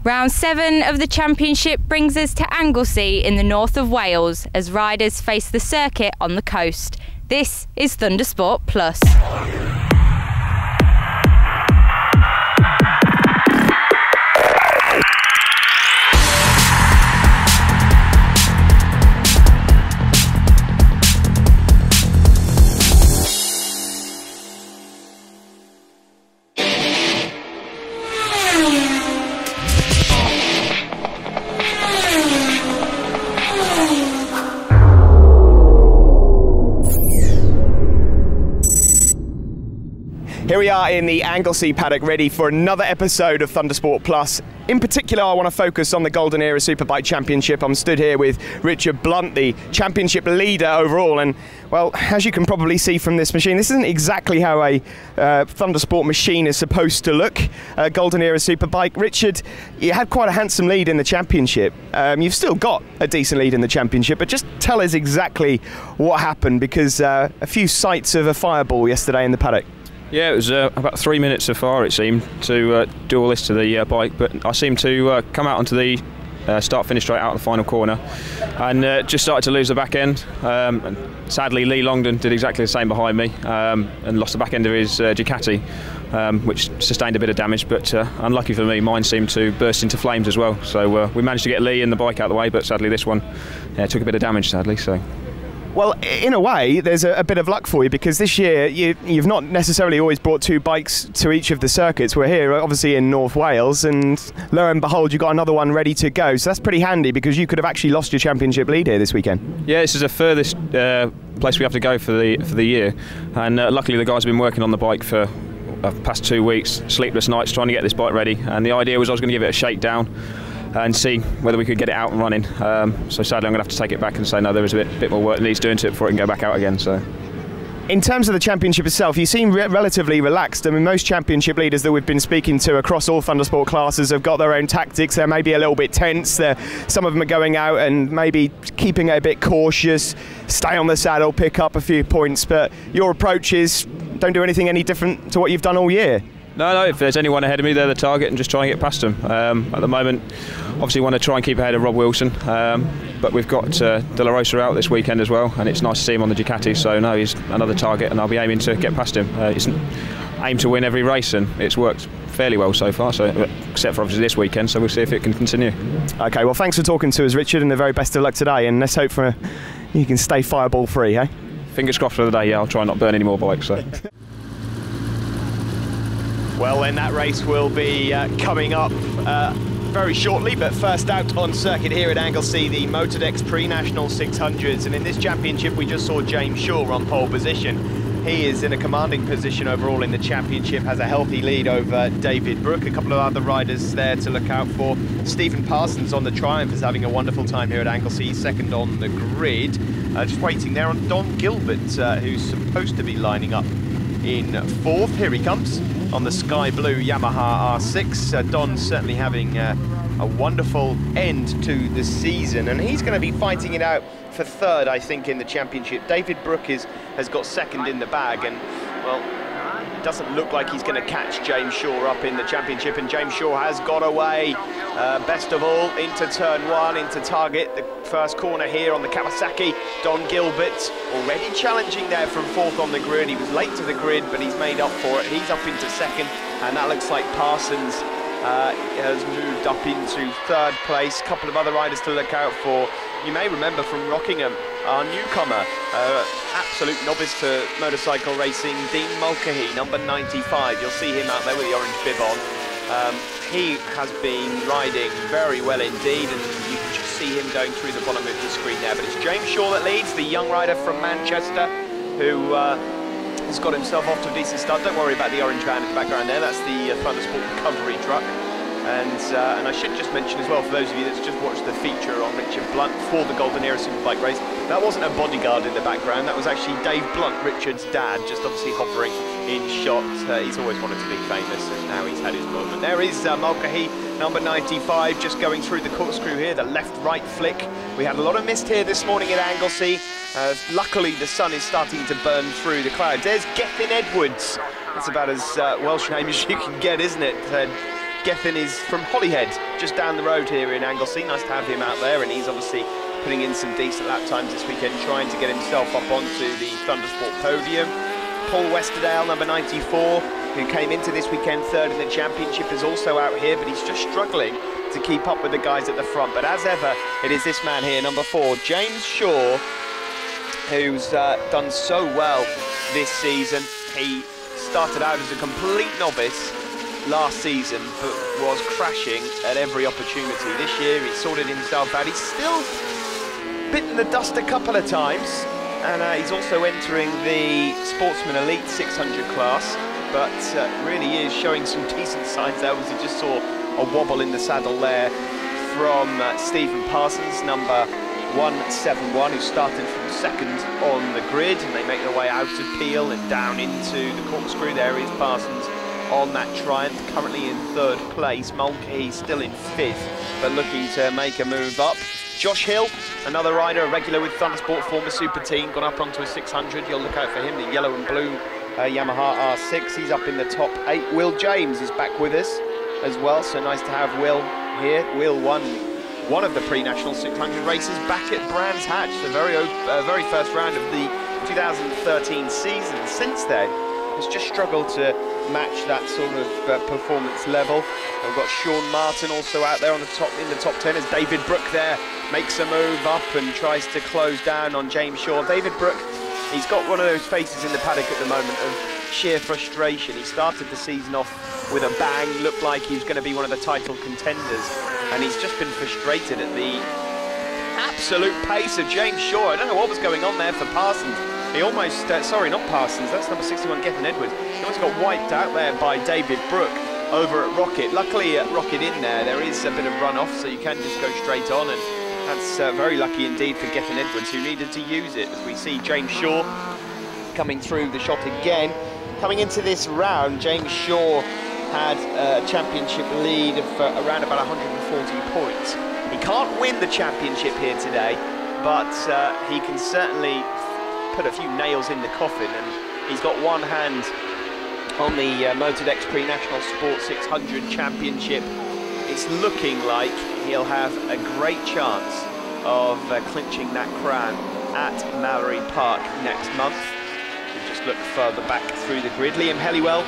Round 7 of the championship brings us to Anglesey in the north of Wales as riders face the circuit on the coast. This is Thundersport Plus. Here we are in the Anglesey paddock, ready for another episode of Thundersport Plus. In particular, I want to focus on the Golden Era Superbike Championship. I'm stood here with Richard Blunt, the championship leader overall, and well, as you can probably see from this machine, this isn't exactly how a Thundersport machine is supposed to look. Golden Era Superbike. Richard, you had quite a handsome lead in the championship. You've still got a decent lead in the championship, but just tell us exactly what happened, because a few sights of a fireball yesterday in the paddock. Yeah, it was about 3 minutes so far, it seemed, to do all this to the bike, but I seemed to come out onto the start-finish straight out of the final corner and just started to lose the back end. And sadly, Lee Longdon did exactly the same behind me and lost the back end of his Ducati, which sustained a bit of damage, but unlucky for me, mine seemed to burst into flames as well. So we managed to get Lee and the bike out of the way, but sadly this one took a bit of damage, sadly. So. Well, in a way, there's a bit of luck for you, because this year you've not necessarily always brought two bikes to each of the circuits. We're here, obviously, in North Wales, and lo and behold, you've got another one ready to go. So that's pretty handy, because you could have actually lost your championship lead here this weekend. Yeah, this is the furthest place we have to go for the year, and luckily the guys have been working on the bike for past 2 weeks, sleepless nights trying to get this bike ready, and the idea was I was going to give it a shakedown and see whether we could get it out and running. So sadly I'm going to have to take it back and say no, there is a bit more work that needs doing to it before it can go back out again. So. In terms of the championship itself, you seem relatively relaxed. I mean, most championship leaders that we've been speaking to across all Thundersport classes have got their own tactics. They're maybe a little bit tense. Some of them are going out and maybe keeping it a bit cautious, stay on the saddle, pick up a few points. But your approach is don't do anything any different to what you've done all year. No, if there's anyone ahead of me, they're the target, and just try and get past them. At the moment, obviously want to try and keep ahead of Rob Wilson, but we've got De La Rosa out this weekend as well, and it's nice to see him on the Ducati, so no, he's another target, and I'll be aiming to get past him. It's aim to win every race, and it's worked fairly well so far, so except for obviously this weekend, so we'll see if it can continue. Okay, well, thanks for talking to us, Richard, and the very best of luck today, and let's hope you can stay fireball free, eh? Fingers crossed for the day, yeah, I'll try and not burn any more bikes. So. Well, then that race will be coming up very shortly, but first out on circuit here at Anglesey, the Motordex Pre-National 600s, and in this championship we just saw James Shaw on pole position. He is in a commanding position overall in the championship, has a healthy lead over David Brook. A couple of other riders there to look out for. Stephen Parsons on the Triumph is having a wonderful time here at Anglesey, second on the grid. Just waiting there on Don Gilbert, who's supposed to be lining up in fourth. Here he comes on the sky blue Yamaha R6. Don's certainly having a wonderful end to the season, and he's going to be fighting it out for third, I think, in the championship. David Brook has got second in the bag, and well, it doesn't look like he's going to catch James Shaw up in the championship, and James Shaw has got away. Best of all, into turn one, into target, the first corner here on the Kawasaki. Don Gilbert already challenging there from fourth on the grid. He was late to the grid, but he's made up for it. He's up into second, and that looks like Parsons has moved up into third place. A couple of other riders to look out for. You may remember from Rockingham, our newcomer, absolute novice to motorcycle racing, Dean Mulcahy, number 95. You'll see him out there with the orange bib on. He has been riding very well indeed, and you can just see him going through the bottom of the screen there. But it's James Shaw that leads, the young rider from Manchester, who has got himself off to a decent start. Don't worry about the orange van in the background there, that's the Thundersport recovery truck. And I should just mention as well, for those of you that's just watched the feature on Richard Blunt for the Golden Era Superbike race, that wasn't a bodyguard in the background, that was actually Dave Blunt, Richard's dad, just obviously hovering in shot. He's always wanted to be famous, and now he's had his moment. There is Mulcahy, number 95, just going through the corkscrew here, the left-right flick. We had a lot of mist here this morning at Anglesey. Luckily, the sun is starting to burn through the clouds. There's Gethin Edwards. That's about as Welsh name as you can get, isn't it? Gethin is from Holyhead, just down the road here in Anglesey. Nice to have him out there, and he's obviously putting in some decent lap times this weekend, trying to get himself up onto the Thundersport podium. Paul Westerdale, number 94, who came into this weekend third in the championship, is also out here, but he's just struggling to keep up with the guys at the front. But as ever, it is this man here, number 4, James Shaw, who's done so well this season. He started out as a complete novice last season, but was crashing at every opportunity. This year he's sorted himself out. He's still bitten the dust a couple of times, and he's also entering the Sportsman Elite 600 class, but really is showing some decent signs there. As you just saw a wobble in the saddle there from Stephen Parsons, number 171, who started from second on the grid, and they make their way out of Peel and down into the corkscrew. There is Parsons on that triumph, currently in third place. Mulcahy still in fifth, but looking to make a move up. Josh Hill, another rider, a regular with Thundersport, former super team, gone up onto a 600. You'll look out for him, the yellow and blue Yamaha R6. He's up in the top 8. Will James is back with us as well, so nice to have Will here. Will won one of the pre-national 600 races back at Brands Hatch, the very first round of the 2013 season. Since then, has just struggled to match that sort of performance level. And we've got Sean Martin also out there on the top, in the top 10, as David Brooke there makes a move up and tries to close down on James Shaw. David Brooke, he's got one of those faces in the paddock at the moment of sheer frustration. He started the season off with a bang, looked like he was going to be one of the title contenders, and he's just been frustrated at the absolute pace of James Shaw. I don't know what was going on there for Parsons. He almost, sorry, not Parsons, that's number 61, Gethin Edwards. He almost got wiped out there by David Brooke over at Rocket. Luckily at Rocket in there is a bit of runoff, so you can just go straight on, and that's very lucky indeed for Gethin Edwards, who needed to use it. As we see James Shaw coming through the shot again. Coming into this round, James Shaw had a championship lead of around about 140 points. He can't win the championship here today, but he can certainly put a few nails in the coffin, and he's got one hand on the Motodex Pre-National Sport 600 Championship. It's looking like he'll have a great chance of clinching that crown at Mallory Park next month. We just look further back through the grid. Liam Helliwell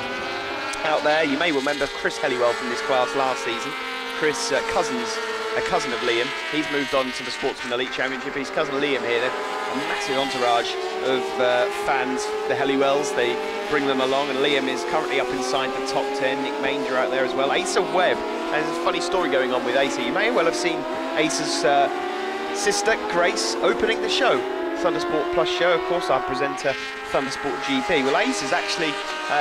out there. You may remember Chris Helliwell from this class last season. Chris, a cousin of Liam. He's moved on to the Sportsman Elite Championship. His cousin Liam here, a massive entourage of fans, the Helliwells. They bring them along, and Liam is currently up inside the top 10. Nick Manger out there as well. Asa Webb, and there's a funny story going on with Asa. You may well have seen Asa's sister, Grace, opening the show, Thundersport Plus show. Of course, our presenter, Thundersport GP. Well, Asa's actually,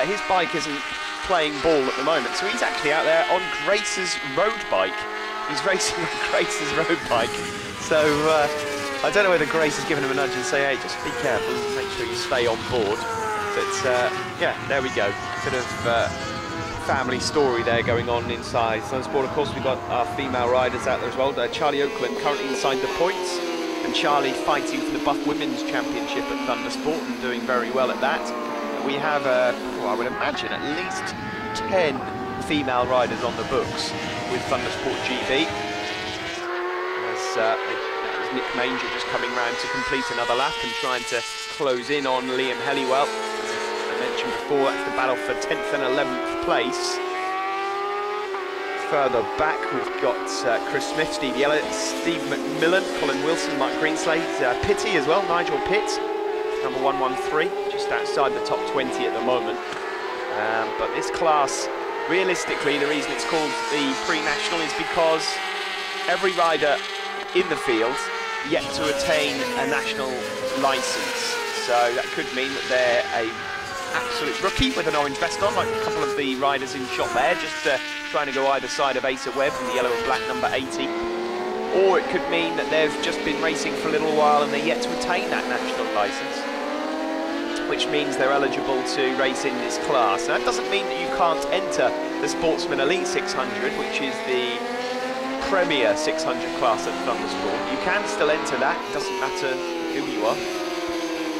his bike isn't playing ball at the moment, so he's actually out there on Grace's road bike. He's racing on Grace's road bike. So I don't know whether Grace has given him a nudge and say, hey, just be careful, make sure you stay on board. But yeah, there we go. Bit of family story there going on inside Thundersport. Of course, we've got our female riders out there as well. Charlie Oakland currently inside the points, and Charlie fighting for the Buff Women's Championship at Thundersport and doing very well at that. We have, well, I would imagine, at least 10 female riders on the books with Thundersport GB. As Nick Manger just coming round to complete another lap and trying to close in on Liam Helliwell. As I mentioned before, that's the battle for 10th and 11th place. Further back, we've got Chris Smith, Steve Yellett, Steve McMillan, Colin Wilson, Mike Greenslade, Pitty as well, Nigel Pitt, number 113, just outside the top 20 at the moment. But this class, realistically, the reason it's called the Pre-National is because every rider in the field yet to attain a national licence. So that could mean that they're a absolute rookie with an orange vest on, like a couple of the riders in shot there, just trying to go either side of Asa Webb in the yellow and black number 80. Or it could mean that they've just been racing for a little while and they're yet to attain that national licence, which means they're eligible to race in this class. Now, that doesn't mean that you can't enter the Sportsman Elite 600, which is the premier 600 class at Thundersport. You can still enter that, it doesn't matter who you are,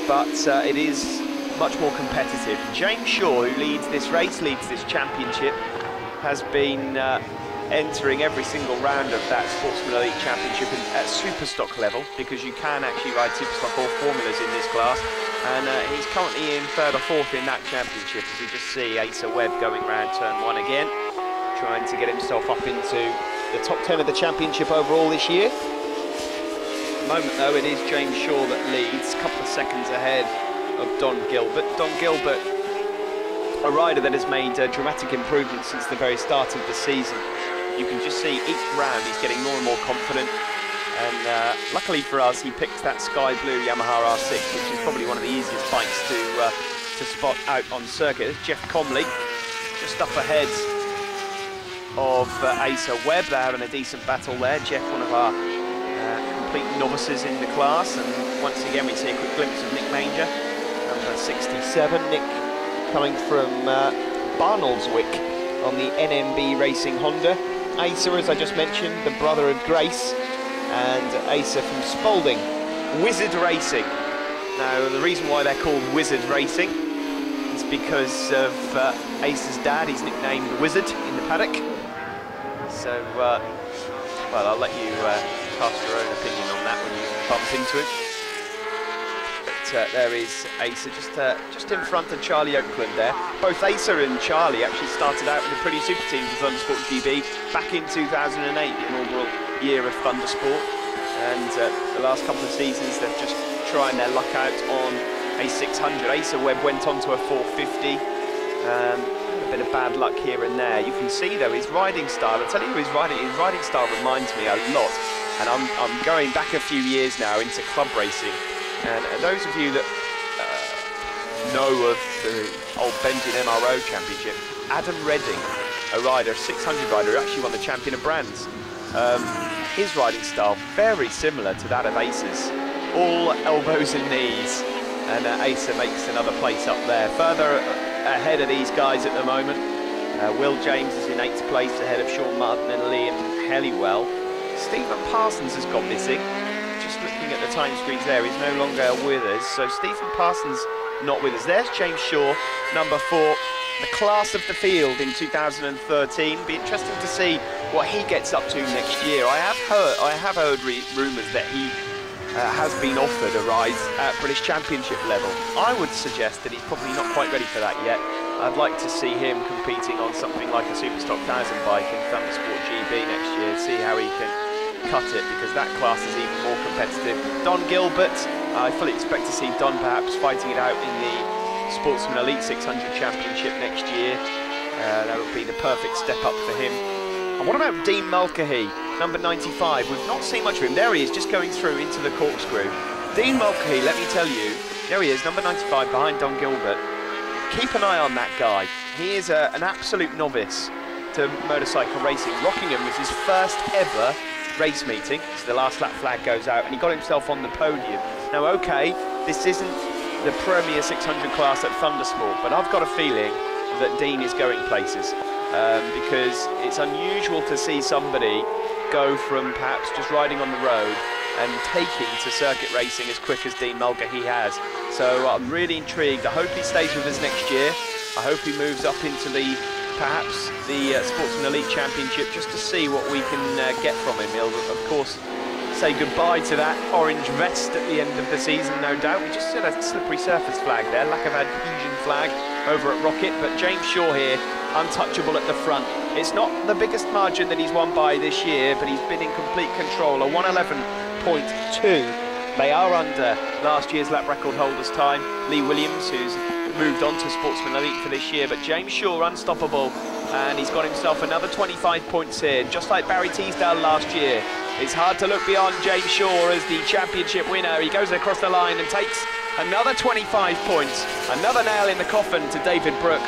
but it is much more competitive. James Shaw, who leads this race, leads this championship, has been entering every single round of that Sportsman Elite Championship at Superstock level, because you can actually ride Superstock or formulas in this class, and he's currently in 3rd or 4th in that championship, as we just see Asa Webb going round turn 1 again, trying to get himself up into the top 10 of the championship overall this year. At the moment though, it is James Shaw that leads, a couple of seconds ahead of Don Gilbert. Don Gilbert, a rider that has made dramatic improvements since the very start of the season. You can just see each round he's getting more and more confident, and luckily for us he picked that sky blue Yamaha R6, which is probably one of the easiest bikes to spot out on circuit. There's Jeff Comley just up ahead of Asa Webb. They're having a decent battle there. Jeff, one of our complete novices in the class, and once again we see a quick glimpse of Nick Manger, number 67. Nick coming from Barnoldswick on the NMB Racing Honda. Asa, as I just mentioned, the brother of Grace, and Asa from Spalding, Wizard Racing. Now, the reason why they're called Wizard Racing is because of Asa's dad. He's nicknamed Wizard in the paddock. So, well, I'll let you cast your own opinion on that when you bump into him. But there is Asa just in front of Charlie Oakland there. Both Asa and Charlie actually started out with a pretty super team for Thundersport GB back in 2008, the inaugural year of Thundersport. And the last couple of seasons they've just trying their luck out on a 600. Asa Webb went on to a 450. A bit of bad luck here and there. You can see though his riding style. I tell you, his riding style reminds me a lot. And I'm going back a few years now into club racing. And those of you that know of the old Benjamin MRO Championship, Adam Redding, a rider, a 600 rider, who actually won the Champion of Brands. His riding style very similar to that of Asa's, all elbows and knees, and Asa makes another place up there. Further ahead of these guys at the moment, Will James is in 8th place ahead of Sean Martin and Liam Helliwell. Stephen Parsons has gone missing. Just looking at the time screens there, he's no longer with us. So Stephen Parsons not with us. There's James Shaw, number 4, the class of the field in 2013. Be interesting to see what he gets up to next year. I have heard rumours that he has been offered a ride at British Championship level. I would suggest that he's probably not quite ready for that yet. I'd like to see him competing on something like a Superstock 1000 bike in Thundersport GB next year, see how he can cut it, because that class is even more competitive. Don Gilbert, I fully expect to see Don perhaps fighting it out in the Sportsman Elite 600 Championship next year. That would be the perfect step up for him. And what about Dean Mulcahy, number 95? We've not seen much of him. There he is, just going through into the corkscrew. Dean Mulcahy, let me tell you, there he is, number 95 behind Don Gilbert. Keep an eye on that guy. He is an absolute novice to motorcycle racing. Rockingham was his first ever race meeting, so the last lap flag goes out, and he got himself on the podium. Now, okay, this isn't the Premier 600 class at Thundersport, but I've got a feeling that Dean is going places, because it's unusual to see somebody go from perhaps just riding on the road and taking to circuit racing as quick as Dean Mulcahy has. So I'm really intrigued. I hope he stays with us next year. I hope he moves up into perhaps the Sportsman Elite Championship, just to see what we can get from him. He'll, of course, say goodbye to that orange vest at the end of the season, no doubt. We just said a slippery surface flag there, lack of adhesion flag over at Rocket, but James Shaw here, untouchable at the front. It's not the biggest margin that he's won by this year, but he's been in complete control, a 111.2. They are under last year's lap record holder's time. Lee Williams, who's moved on to Sportsman Elite for this year, but James Shaw unstoppable, and he's got himself another 25 points here, just like Barry Teasdale last year. It's hard to look beyond James Shaw as the championship winner. He goes across the line and takes another 25 points, another nail in the coffin to David Brooke,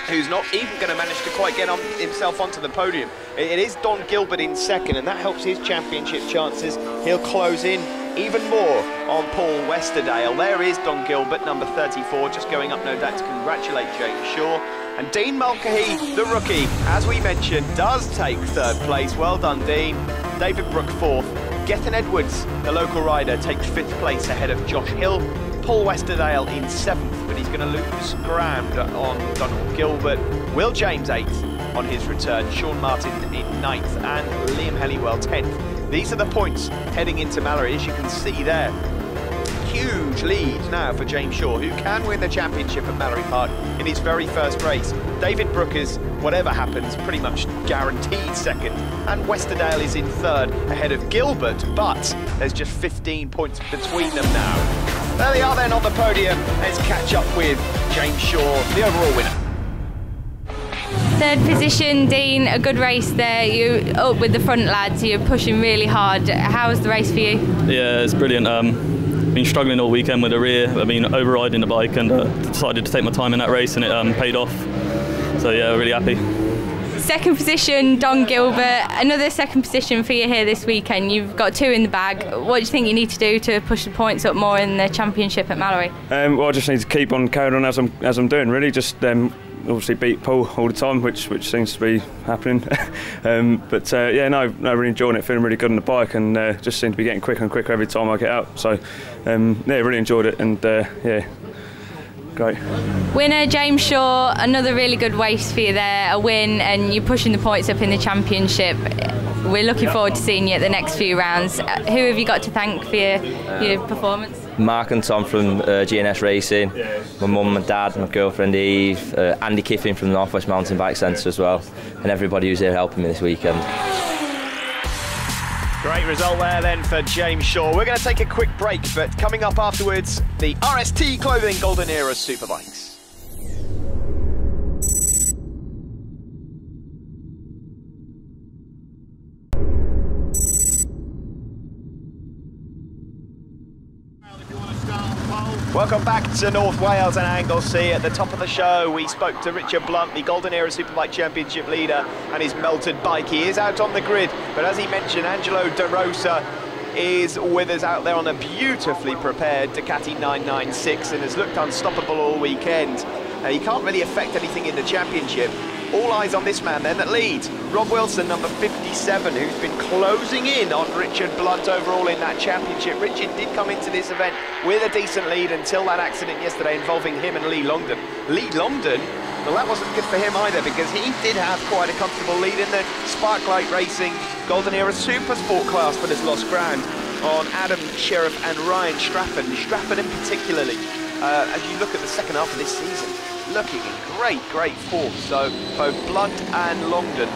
who's not even going to manage to quite get himself onto the podium. It is Don Gilbert in second, and that helps his championship chances. He'll close in even more on Paul Westerdale. There is Don Gilbert, number 34, just going up, no doubt, to congratulate James Shaw. And Dean Mulcahy, the rookie, as we mentioned, does take 3rd place. Well done, Dean. David Brooke 4th. Gethin Edwards, the local rider, takes 5th place ahead of Josh Hill. Paul Westerdale in 7th, but he's going to lose ground on Donald Gilbert. Will James 8th. on his return. Sean Martin in 9th and Liam Helliwell 10th. These are the points heading into Mallory, as you can see there. Huge lead now for James Shaw, who can win the championship at Mallory Park in his very first race. David Brooke is, whatever happens, pretty much guaranteed second, and Westerdale is in third ahead of Gilbert, but there's just 15 points between them now. There they are then on the podium. Let's catch up with James Shaw, the overall winner. Third position, Dean, a good race there. You up with the front lads, you're pushing really hard. How was the race for you? Yeah, it's brilliant. Been struggling all weekend with the rear. I've been overriding the bike and decided to take my time in that race, and it paid off. So yeah, really happy. Second position, Don Gilbert. Another second position for you here this weekend. You've got 2 in the bag. What do you think you need to do to push the points up more in the championship at Mallory? Well, I just need to keep on carrying on as I'm doing. Really, just obviously beat Paul all the time, which seems to be happening. Yeah, no, really enjoying it. Feeling really good on the bike, and just seem to be getting quicker and quicker every time I get out. So yeah, really enjoyed it, and yeah. Great. Winner James Shaw, another really good race for you there, a win, and you're pushing the points up in the championship. We're looking forward to seeing you at the next few rounds. Who have you got to thank for your performance? Mark and Tom from GNS Racing, my mum and dad, my girlfriend Eve, Andy Kiffin from the North West Mountain Bike Centre as well, and everybody who's here helping me this weekend. Great result there then for James Shaw. We're going to take a quick break, but coming up afterwards, the RST Clothing Golden Era Superbikes. Welcome back to North Wales and Anglesey. At the top of the show, we spoke to Richard Blunt, the Golden Era Superbike Championship leader, and his melted bike. He is out on the grid, but as he mentioned, Angelo De Rosa is with us out there on a beautifully prepared Ducati 996 and has looked unstoppable all weekend. He can't really affect anything in the championship. All eyes on this man then that leads. Rob Wilson, number 57, who's been closing in on Richard Blunt overall in that championship. Richard did come into this event with a decent lead until that accident yesterday involving him and Lee Longdon. Lee Longdon, well, that wasn't good for him either, because he did have quite a comfortable lead in the Sparklight Racing Golden Era Super Sport class, but has lost ground on Adam Sheriff and Ryan Strafford. Strafford in particularly, as you look at the second half of this season, looking in great form. So both Blunt and Longdon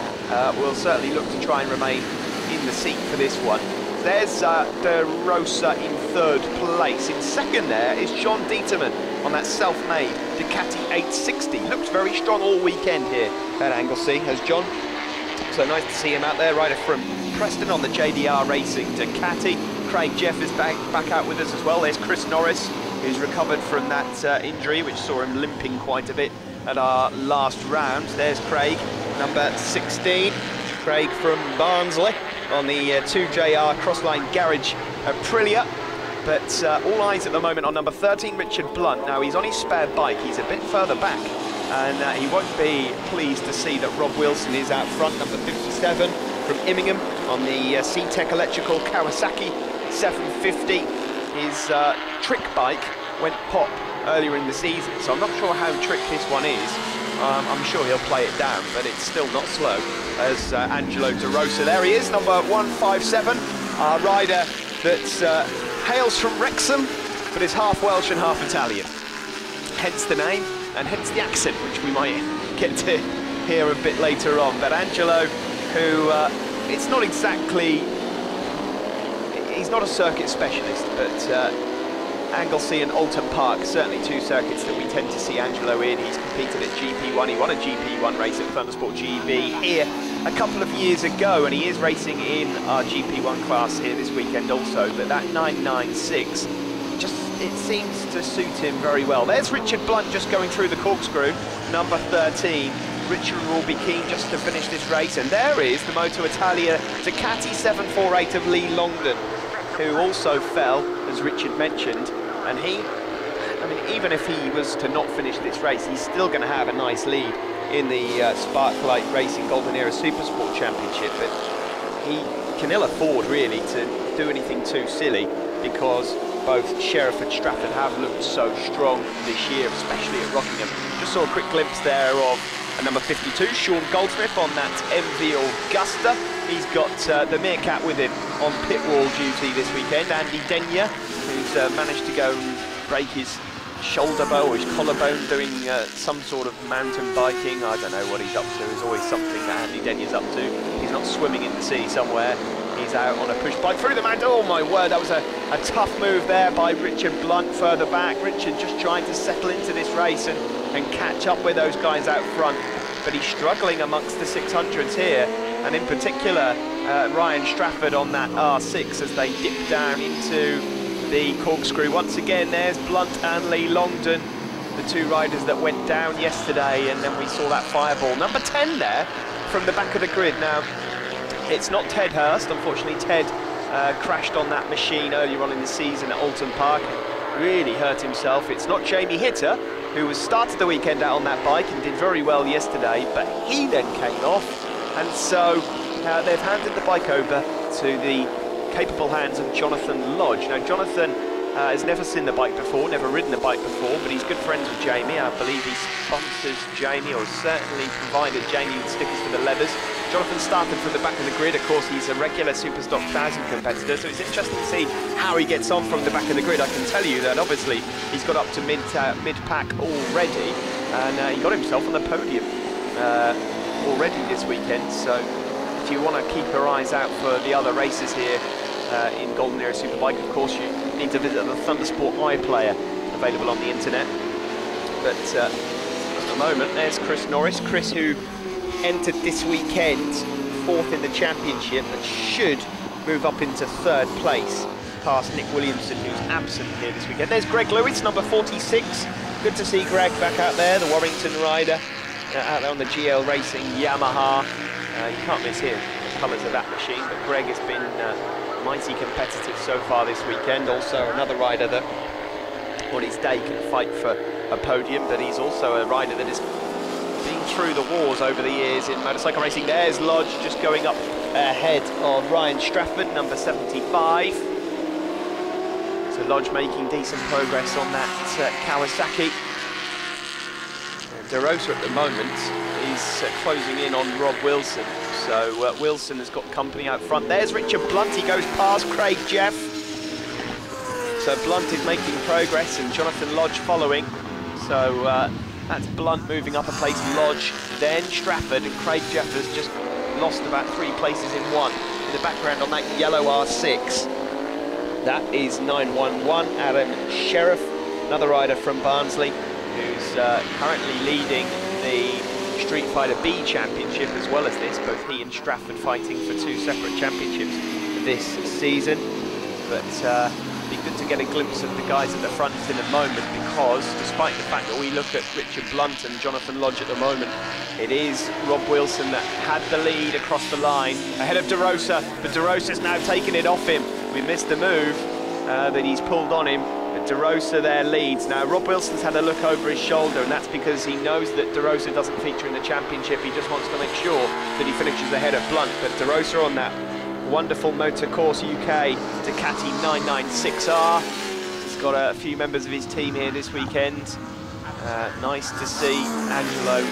will certainly look to try and remain in the seat for this one. There's De Rosa in third place. In second there is John Dieterman on that self-made Ducati 860. Looks very strong all weekend here at Anglesey, has John. So nice to see him out there, rider from Preston on the JDR Racing Ducati. Craig Jeff is back out with us as well. There's Chris Norris, who's recovered from that injury, which saw him limping quite a bit at our last round. There's Craig, number 16. Craig from Barnsley on the 2JR Crossline Garage Aprilia. But all eyes at the moment on number 13, Richard Blunt. Now, he's on his spare bike. He's a bit further back, and he won't be pleased to see that Rob Wilson is out front, number 57 from Immingham on the C-Tech Electrical Kawasaki 750. His trick bike went pop earlier in the season, so I'm not sure how trick this one is. I'm sure he'll play it down, but it's still not slow as Angelo De Rosa. There he is, number 157, our rider that hails from Wrexham, but is half Welsh and half Italian. Hence the name, and hence the accent, which we might get to hear a bit later on. But Angelo, who, it's not exactly, he's not a circuit specialist, but Anglesey and Alton Park, certainly two circuits that we tend to see Angelo in. He's competed at GP1, he won a GP1 race at Thundersport GB here a couple of years ago, and he is racing in our GP1 class here this weekend also. But that 996, just, it seems to suit him very well. There's Richard Blunt just going through the corkscrew, number 13. Richard will be keen just to finish this race, and there is the Moto Italia Ducati 748 of Lee Longdon, who also fell, as Richard mentioned, and he, I mean, even if he was to not finish this race, he's still going to have a nice lead in the Sparklight Racing Golden Era Supersport Championship, but he can ill afford really to do anything too silly, because both Sheriff and Strafford have looked so strong this year, especially at Rockingham. Just saw a quick glimpse there of And number 52, Sean Goldsmith on that MV Augusta. He's got the Meerkat with him on pit wall duty this weekend. Andy Denyer, who's managed to go and break his shoulder bone or his collarbone doing some sort of mountain biking. I don't know what he's up to. There's always something that Andy Denyer's up to. He's not swimming in the sea somewhere. He's out on a push bike through the mountain. Oh my word, that was a tough move there by Richard Blunt further back. Richard just trying to settle into this race and catch up with those guys out front. But he's struggling amongst the 600s here. And in particular, Ryan Strafford on that R6 as they dip down into the corkscrew. Once again, there's Blunt and Lee Longdon, the two riders that went down yesterday, and then we saw that fireball. Number 10 there from the back of the grid. Now, it's not Ted Hurst. Unfortunately, Ted crashed on that machine earlier on in the season at Alton Park. Really hurt himself. It's not Jamie Hitter, who was started the weekend out on that bike and did very well yesterday, but he then came off, and so they've handed the bike over to the capable hands of Jonathan Lodge. Now, Jonathan has never seen the bike before, never ridden the bike before, but he's good friends with Jamie. I believe he sponsors Jamie, or certainly provided Jamie with stickers for the leathers. Jonathan started from the back of the grid. Of course, he's a regular Superstock 1000 competitor, so it's interesting to see how he gets on from the back of the grid. I can tell you that obviously he's got up to mid-pack already, and he got himself on the podium already this weekend. So if you want to keep your eyes out for the other races here in Golden Era Superbike, of course you need to visit the Thundersport iPlayer available on the internet. But at the moment, there's Chris Norris. Chris, who entered this weekend 4th in the championship, but should move up into 3rd place past Nick Williamson, who's absent here this weekend. There's Greg Lewis, number 46. Good to see Greg back out there, the Warrington rider, out there on the GL Racing Yamaha. You can't miss him, the colours of that machine, but Greg has been mighty competitive so far this weekend. Also another rider that on his day can fight for a podium, but he's also a rider that has been through the wars over the years in motorcycle racing. There's Lodge just going up ahead of Ryan Strafford, number 75. So Lodge making decent progress on that Kawasaki. De Rosa at the moment is closing in on Rob Wilson. So Wilson has got company out front. There's Richard Blunt, he goes past Craig Jeff. So Blunt is making progress and Jonathan Lodge following. So that's Blunt moving up a place, Lodge, then Strafford, and Craig Jeff has just lost about 3 places in one. In the background on that yellow R6, that is 911 Adam Sheriff, another rider from Barnsley, who's currently leading the Street Fighter B Championship as well as this. Both he and Strafford fighting for 2 separate championships this season. But be good to get a glimpse of the guys at the front in a moment, because despite the fact that we look at Richard Blunt and Jonathan Lodge at the moment, it is Rob Wilson that had the lead across the line ahead of De Rosa, but De Rosa's now taken it off him. We missed the move that he's pulled on him, but De Rosa there leads. Now Rob Wilson's had a look over his shoulder, and that's because he knows that De Rosa doesn't feature in the championship. He just wants to make sure that he finishes ahead of Blunt, but De Rosa on that wonderful Motorcourse UK Ducati 996R. He's got a few members of his team here this weekend. Nice to see Angelo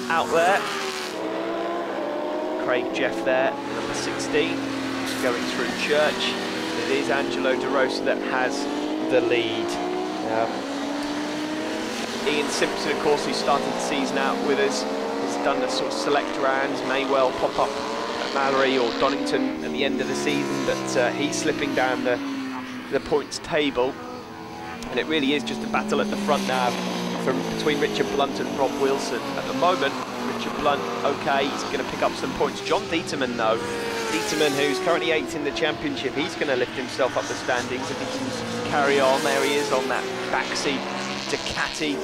out there. Craig Jeff there, number 16, going through Church. It is Angelo De Rosa that has the lead. Ian Simpson, of course, who started the season out with us, has done the sort of select rounds, may well pop up Mallory or Donington at the end of the season, but he's slipping down the points table, and it really is just a battle at the front now between Richard Blunt and Rob Wilson. At the moment, Richard Blunt, okay, he's going to pick up some points. John Dieterman, though, Dieterman, who's currently 8th in the championship, he's going to lift himself up the standings if he can carry on. There he is on that backseat Ducati.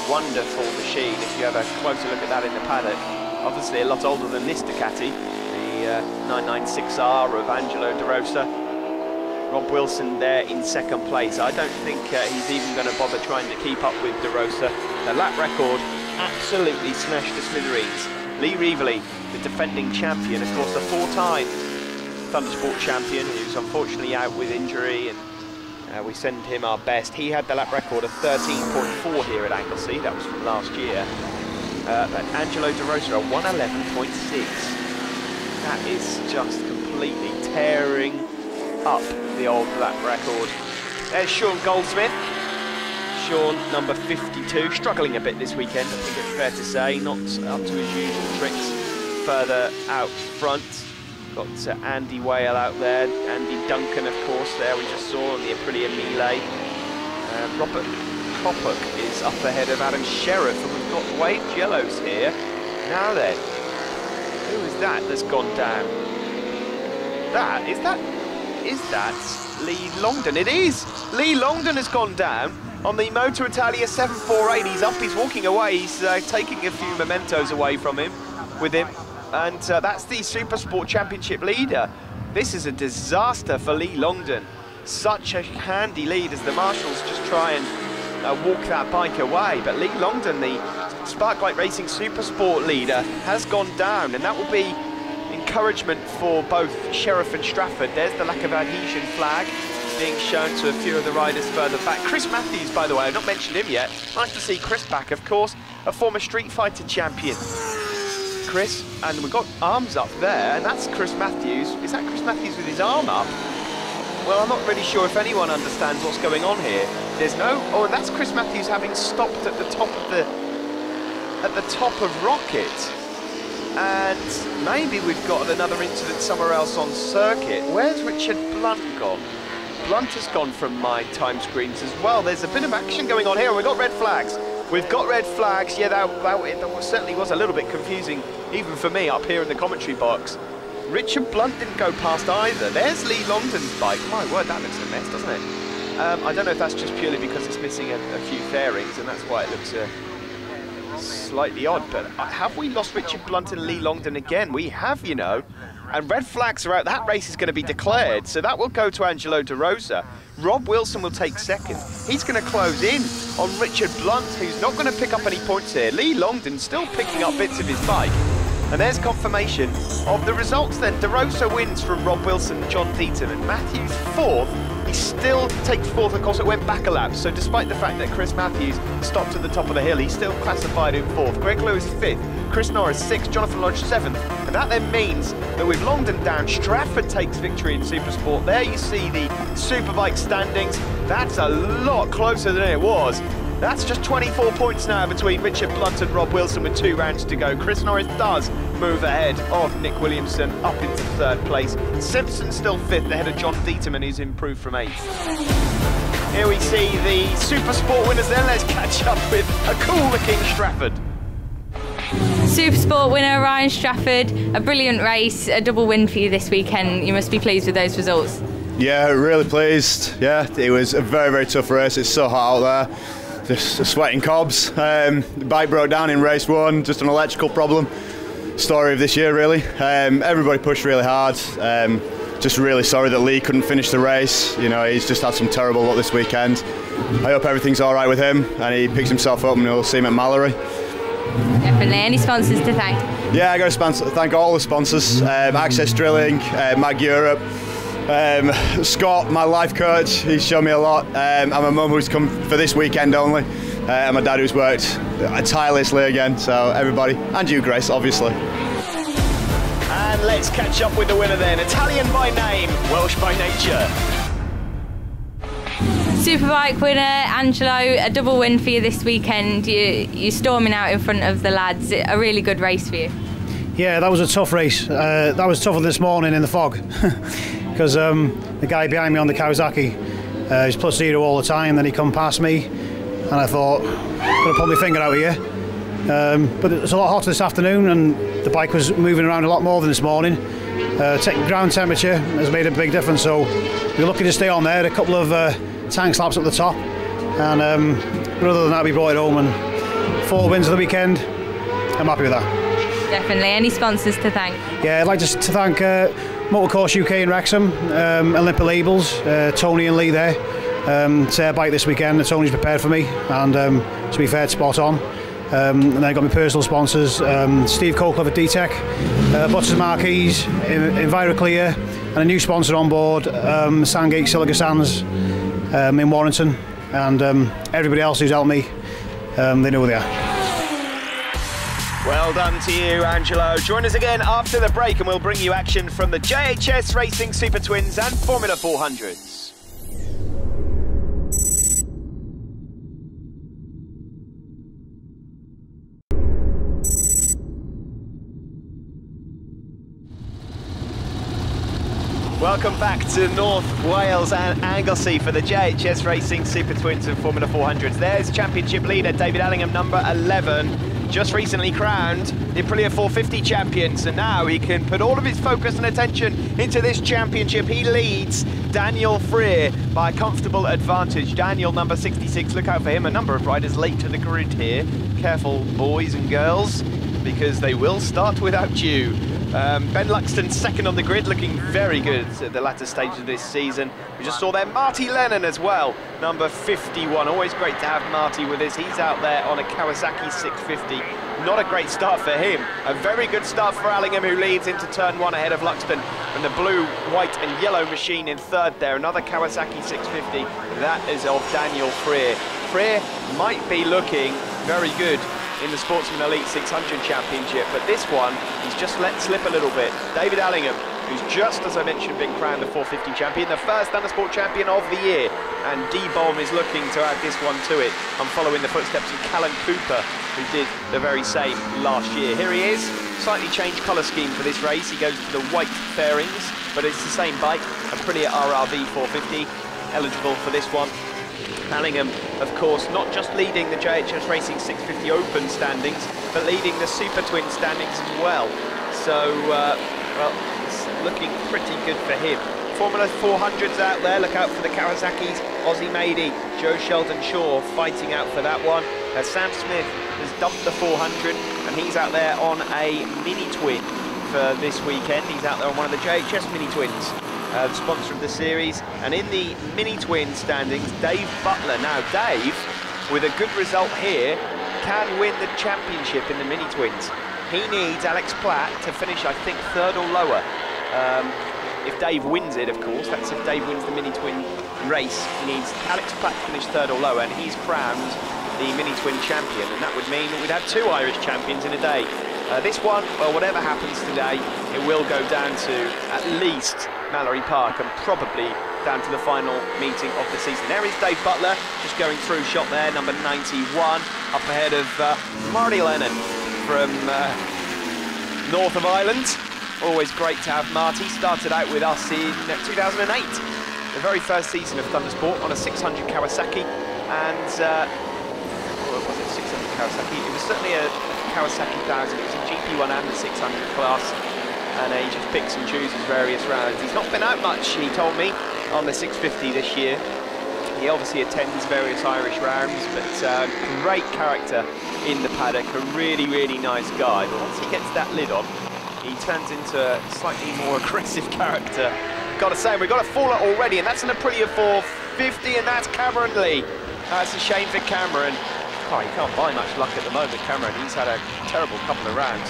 Wonderful machine if you have a closer look at that in the paddock. Obviously a lot older than this Ducati, the 996R of Angelo De Rosa. Rob Wilson there in 2nd place. I don't think he's even going to bother trying to keep up with De Rosa. The lap record absolutely smashed to smithereens. Lee Reevely, the defending champion, of course, a 4-time Thundersport champion, who's unfortunately out with injury, and we send him our best. He had the lap record of 13.4 here at Anglesey. That was from last year. But Angelo De Rosa, a 111.6. That is just completely tearing up the old lap record. There's Sean Goldsmith. Sean, number 52, struggling a bit this weekend, I think it's fair to say, not up to his usual tricks. Further out front, got Andy Whale out there, Andy Duncan, of course, there we just saw on the Aprilia Melee. Robert Kopuk is up ahead of Adam Sheriff, and we've got Wade Jellos here. Now then, who is that that's gone down? Is that Lee Longdon? It is! Lee Longdon has gone down on the Moto Italia 748. He's up, he's walking away, he's taking a few mementos away from him, with him. And that's the Supersport Championship leader. This is a disaster for Lee Longdon. Such a handy lead as the marshals just try and walk that bike away. But Lee Longdon, the Sparklight Racing Supersport leader, has gone down, and that will be encouragement for both Sheriff and Strafford. There's the lack of adhesion flag being shown to a few of the riders further back. Chris Matthews, by the way, I've not mentioned him yet. Nice to see Chris back, of course, a former Street Fighter champion. Chris, and we've got arms up there, and that's Chris Matthews. Is that Chris Matthews with his arm up? Well, I'm not really sure if anyone understands what's going on here. There's no, oh, and that's Chris Matthews having stopped at the top of Rocket. And maybe we've got another incident somewhere else on circuit. Where's Richard Blunt gone? Blunt has gone from my time screens as well. There's a bit of action going on here. We've got red flags. We've got red flags. Yeah, that certainly was a little bit confusing, even for me up here in the commentary box. Richard Blunt didn't go past either. There's Lee Longdon's bike. My word, that looks a mess, doesn't it? I don't know if that's just purely because it's missing a few fairings, and that's why it looks slightly odd. But have we lost Richard Blunt and Lee Longdon again? We have, you know. And red flags are out. That race is going to be declared, so that will go to Angelo De Rosa. Rob Wilson will take second. He's going to close in on Richard Blunt, who's not going to pick up any points here. Lee Longdon still picking up bits of his bike. And there's confirmation of the results then. De Rosa wins from Rob Wilson and John Deaton, and Matthews fourth. He still takes fourth, of course it went back a lap, so despite the fact that Chris Matthews stopped at the top of the hill, he's still classified in fourth. Greg Lewis fifth, Chris Norris sixth, Jonathan Lodge seventh, and that then means that with Longdon down, Strafford takes victory in Supersport. There you see the Superbike standings. That's a lot closer than it was. That's just 24 points now between Richard Blunt and Rob Wilson with 2 rounds to go. Chris Norris does move ahead of Nick Williamson up into third place. Simpson still fifth ahead of John Deaterman, who's improved from eighth. Here we see the Supersport winners then. Let's catch up with a cool-looking Strafford. Supersport winner Ryan Strafford, a brilliant race, a double win for you this weekend. You must be pleased with those results. Yeah, really pleased. Yeah, it was a very, very tough race. It's so hot out there. Just sweating cobs. The bike broke down in race 1, just an electrical problem. Story of this year, really. Everybody pushed really hard. Just really sorry that Lee couldn't finish the race. You know, he's just had some terrible luck this weekend. I hope everything's all right with him and he picks himself up and we'll see him at Mallory. Definitely. Any sponsors to thank? Yeah, I got to thank all the sponsors. Access Drilling, Mag Europe, Scott, my life coach, he's shown me a lot, and my mum who's come for this weekend only, and my dad who's worked tirelessly again, so everybody, and you Grace obviously. And let's catch up with the winner then. Italian by name, Welsh by nature. Superbike winner Angelo, a double win for you this weekend. You're storming out in front of the lads. A really good race for you. Yeah, that was a tough race. That was tougher this morning in the fog because the guy behind me on the Kawasaki, he's plus zero all the time, then he come past me and I thought, I'm going to pull my finger out here. But it was a lot hotter this afternoon and the bike was moving around a lot more than this morning. Ground temperature has made a big difference, so we're lucky to stay on there. A couple of tank slaps at the top, and but other than that we brought it home and 4 wins of the weekend. I'm happy with that. Definitely. Any sponsors to thank? Yeah, I'd like to thank Motorcourse UK in Wrexham, Olympic Labels, Tony and Lee there. It's their bike this weekend, and Tony's prepared for me, and to be fair, it's spot on. And then I got my personal sponsors, Steve Colcliffe at D-Tech, Butters Marquees, EnviroClear, and a new sponsor on board, Sandgate Silica Sands in Warrington, and everybody else who's helped me, they know who they are. Well done to you, Angelo. Join us again after the break and we'll bring you action from the JHS Racing Super Twins and Formula 400s. Welcome back to North Wales and Anglesey for the JHS Racing Super Twins and Formula 400s. There's championship leader David Allingham, number 11, just recently crowned the Aprilia 450 champions, and now he can put all of his focus and attention into this championship. He leads Daniel Freer by a comfortable advantage. Daniel, number 66, look out for him. A number of riders late to the grid here. Careful, boys and girls, because they will start without you. Ben Luxton second on the grid, looking very good at the latter stage of this season. We just saw there Marty Lennon as well, number 51. Always great to have Marty with us. He's out there on a Kawasaki 650. Not a great start for him. A very good start for Allingham, who leads into turn 1 ahead of Luxton. And the blue, white and yellow machine in third there. Another Kawasaki 650. That is of Daniel Freer. Freer might be looking very good in the Sportsman Elite 600 Championship, but this one he's just let slip a little bit. David Allingham, who's just, as I mentioned, been crowned the 450 champion, the first Thundersport champion of the year, and D-Bomb is looking to add this one to it. I'm following the footsteps of Callan Cooper, who did the very same last year. Here he is, slightly changed colour scheme for this race. He goes to the white fairings, but it's the same bike, Aprilia RRV 450, eligible for this one. Allingham, of course, not just leading the JHS Racing 650 Open standings, but leading the Super Twin standings as well. So, well, it's looking pretty good for him. Formula 400s out there, look out for the Kawasaki's, Ozzy Mady, Joe Sheldon Shaw fighting out for that one. Sam Smith has dumped the 400 and he's out there on a mini twin for this weekend. He's out there on one of the JHS mini twins. The sponsor of the series, and in the mini twin standings, Dave Butler. Now Dave, with a good result here, can win the championship in the mini twins. He needs Alex Platt to finish, I think, third or lower. If Dave wins it, of course, that's if Dave wins the mini twin race. He needs Alex Platt to finish third or lower, and he's crowned the mini twin champion, and that would mean that we'd have 2 Irish champions in a day. This one, well, whatever happens today, it will go down to at least Mallory Park and probably down to the final meeting of the season. There is Dave Butler, just going through shot there, number 91, up ahead of Marty Lennon from north of Ireland. Always great to have Marty. Started out with us in 2008, the very first season of Thundersport on a 600 Kawasaki, and what was it, 600 Kawasaki? It was certainly a Kawasaki 1000. It was a GP1 and the 600 class, and he just picks and chooses various rounds. He's not been out much, he told me, on the 650 this year. He obviously attends various Irish rounds, but great character in the paddock, a really, really nice guy. But once he gets that lid on, he turns into a slightly more aggressive character. Gotta say, we've got a faller already, and that's an Aprilia 450, and that's Cameron Lee. That's a shame for Cameron. Oh, he can't buy much luck at the moment, Cameron. He's had a terrible couple of rounds.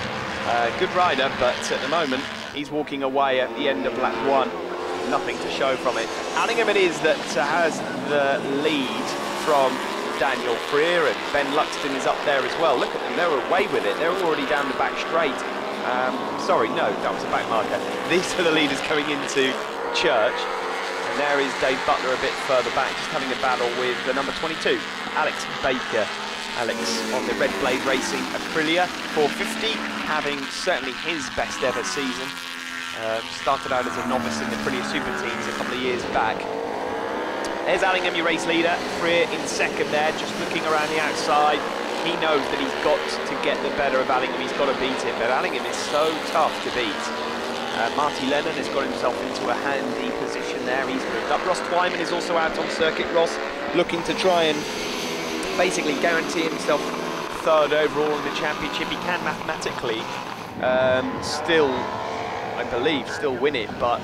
Good rider, but at the moment, he's walking away at the end of lap 1. Nothing to show from it. Allingham it is that has the lead from Daniel Freer, and Ben Luxton is up there as well. Look at them, they're away with it. They're already down the back straight. Sorry, no, that was a back marker. These are the leaders going into Church. And there is Dave Butler a bit further back, just having a battle with the number 22, Alex Baker. Alex on the Red Blade Racing Aprilia 450, having certainly his best ever season. Started out as a novice in the Aprilia Super Teams a couple of years back. There's Allingham, your race leader. Freer in second there, just looking around the outside. He knows that he's got to get the better of Allingham. He's got to beat him, but Allingham is so tough to beat. Marty Lennon has got himself into a handy position there. He's moved up. Ross Twyman is also out on circuit. Ross looking to try and basically guarantee himself third overall in the championship. He can mathematically still, I believe, still win it, but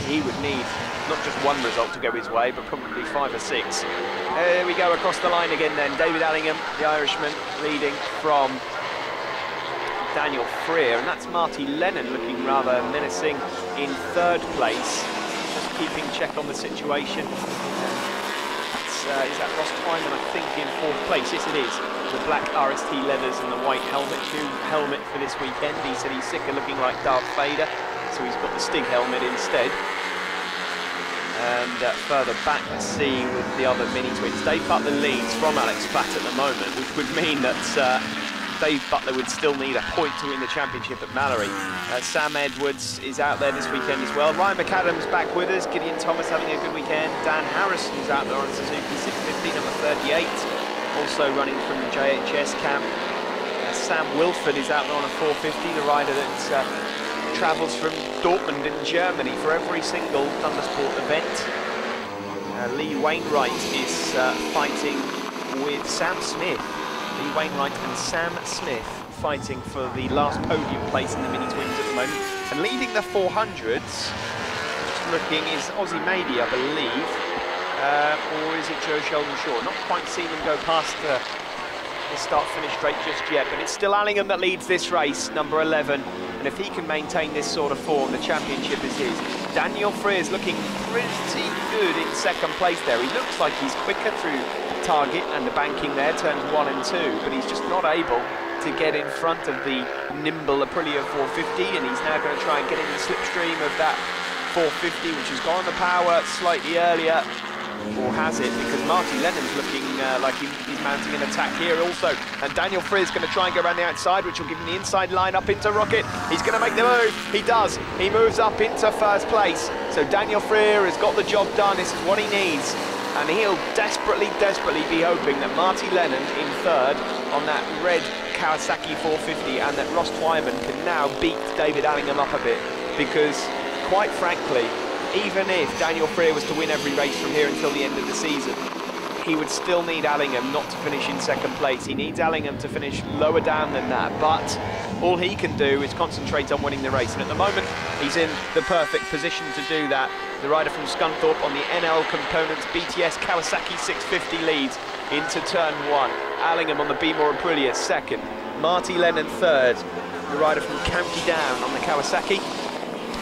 he would need not just one result to go his way, but probably 5 or 6. There we go, across the line again then. David Allingham, the Irishman, leading from Daniel Freer, and that's Marty Lennon looking rather menacing in third place, just keeping check on the situation. That's is that Ross Twyman, I think, in 4th place? Yes, it is. The black RST leathers and the white helmet. New helmet for this weekend. He said he's sick of looking like Darth Vader, so he's got the Stig helmet instead. And further back, let's see with the other mini twins. Dave Butler leads from Alex Platt at the moment, which would mean that Dave Butler would still need a point to win the championship at Mallory. Sam Edwards is out there this weekend as well. Ryan McAdams back with us. Gideon Thomas having a good weekend. Dan Harrison's out there on Suzuki 650, number 38. Also running from the JHS camp. Sam Wilford is out there on a 450, the rider that travels from Dortmund in Germany for every single Thundersport event. Lee Wainwright is fighting with Sam Smith. Lee Wainwright and Sam Smith fighting for the last podium place in the mini twins at the moment. And leading the 400s, just looking, is Ozzy Mady, I believe. Or is it Joe Sheldon-Shaw? Not quite seen him go past the start-finish straight just yet, but it's still Allingham that leads this race, number 11. And if he can maintain this sort of form, the championship is his. Daniel Frears looking pretty good in 2nd place there. He looks like he's quicker through target and the banking there, turns 1 and 2, but he's just not able to get in front of the nimble Aprilia 450, and he's now going to try and get in the slipstream of that 450, which has gone the power slightly earlier. Or has it? Because Marty Lennon's looking like he's mounting an attack here also. And Daniel Frears going to try and go around the outside, which will give him the inside line up into Rocket. He's going to make the move. He does. He moves up into 1st place. So Daniel Frear has got the job done. This is what he needs. And he'll desperately be hoping that Marty Lennon in 3rd on that red Kawasaki 450, and that Ross Twyman can now beat David Allingham up a bit. Because, quite frankly, even if Daniel Frear was to win every race from here until the end of the season, he would still need Allingham not to finish in 2nd place. He needs Allingham to finish lower down than that, but all he can do is concentrate on winning the race, and at the moment he's in the perfect position to do that. The rider from Scunthorpe on the NL Components BTS Kawasaki 650 leads into turn 1. Allingham on the Bmore Aprilia 2nd. Marty Lennon 3rd. The rider from County Down on the Kawasaki.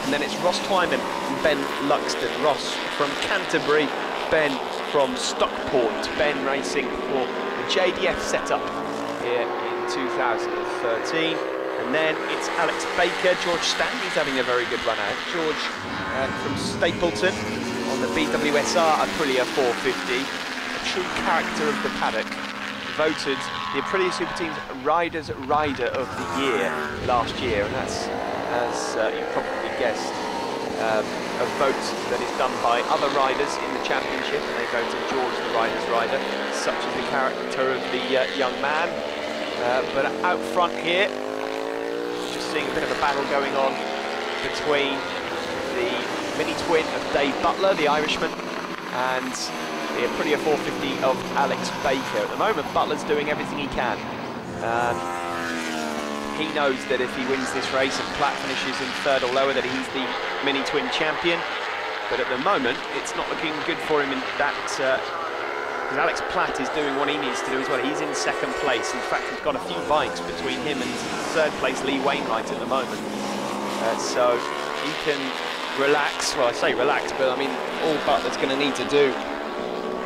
And then it's Ross Twyman and Ben Luxton. Ross from Canterbury, Ben from Stockport. Ben racing for the JDF setup here in 2013. And then it's Alex Baker. George Stanley's having a very good run out. George from Stapleton on the BWSR Aprilia 450. A true character of the paddock. Voted the Aprilia Super Team's Riders' Rider of the Year last year. And that's, as you probably guessed, a vote that is done by other riders in the championship, and they voted George the Riders' Rider, such as the character of the young man. But out front here, just seeing a bit of a battle going on between the mini twin of Dave Butler, the Irishman, and the Aprilia 450 of Alex Baker. At the moment, Butler's doing everything he can. He knows that if he wins this race and Platt finishes in 3rd or lower, that he's the mini twin champion. But at the moment, it's not looking good for him in that, because Alex Platt is doing what he needs to do as well. He's in 2nd place. In fact, he's got a few bikes between him and 3rd place Lee Wainwright at the moment. So he can relax. Well, I say relax, but I mean, all Butler's going to need to do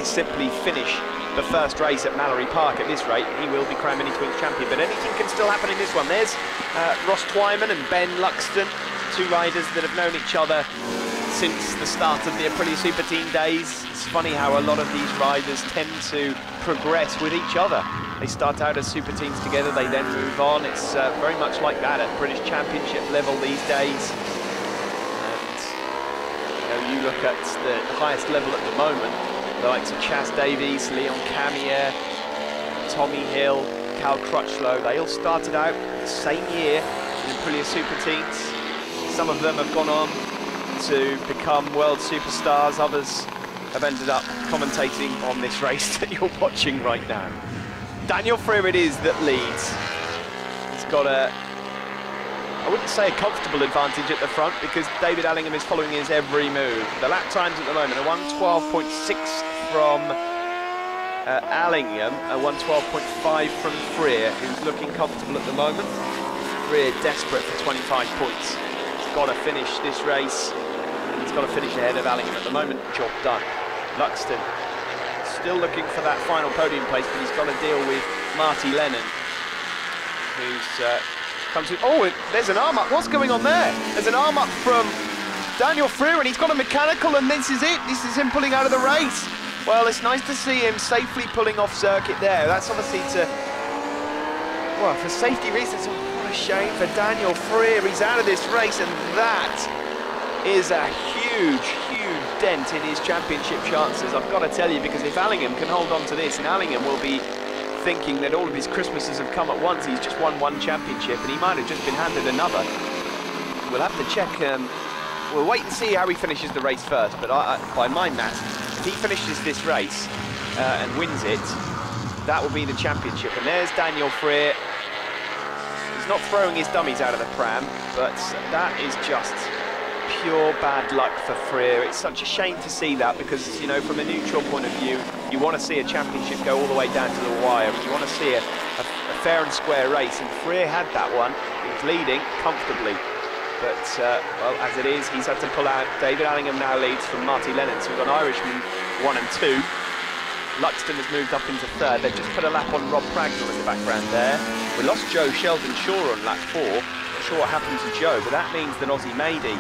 is simply finish the 1st race at Mallory Park. At this rate, he will be crowned mini twins champion, but anything can still happen in this one. There's Ross Twyman and Ben Luxton, 2 riders that have known each other since the start of the Aprilia Super Team days. It's funny how a lot of these riders tend to progress with each other. They start out as super teams together, they then move on. It's very much like that at British Championship level these days. And you look at the highest level at the moment, the likes of Chas Davies, Leon Camier, Tommy Hill, Cal Crutchlow, they all started out the same year in Aprilia Super Teams. Some of them have gone on to become world superstars, others have ended up commentating on this race that you're watching right now. Daniel Frear it is that leads. He's got I wouldn't say a comfortable advantage at the front, because David Allingham is following his every move. The lap times at the moment are 1:12.6 from Allingham, 1:12.5 from Frear, who's looking comfortable at the moment. Frear desperate for 25 points. He's got to finish this race, and he's got to finish ahead of Allingham at the moment. Job done. Luxton still looking for that final podium place, but he's got to deal with Marty Lennon, who's come to... Oh, there's an arm up. What's going on there? There's an arm up from Daniel Freer, and he's got a mechanical, and this is it. This is him pulling out of the race. Well, it's nice to see him safely pulling off circuit there. That's obviously to... Well, for safety reasons, what a shame for Daniel Freer. He's out of this race, and that is a huge, huge dent in his championship chances, I've got to tell you, because if Allingham can hold on to this, and Allingham will be thinking that all of his Christmases have come at once. He's just won one championship, and he might have just been handed another. We'll have to check... we'll wait and see how he finishes the race first, but by my math, if he finishes this race and wins it, that will be the championship. And there's Daniel Freer. He's not throwing his dummies out of the pram, but that is just pure bad luck for Freer. It's such a shame to see that, because, you know, from a neutral point of view, you want to see a championship go all the way down to the wire. You want to see a fair and square race, and Freer had that one. He was leading comfortably. But, well, as it is, he's had to pull out. David Allingham now leads from Marty Lennon, so we've got Irishman 1 and 2. Luxton has moved up into third. They've just put a lap on Rob Pragnell in the background there. We lost Joe Sheldon-Shaw on lap 4. Not sure what happened to Joe, but that means that Ozzy Mady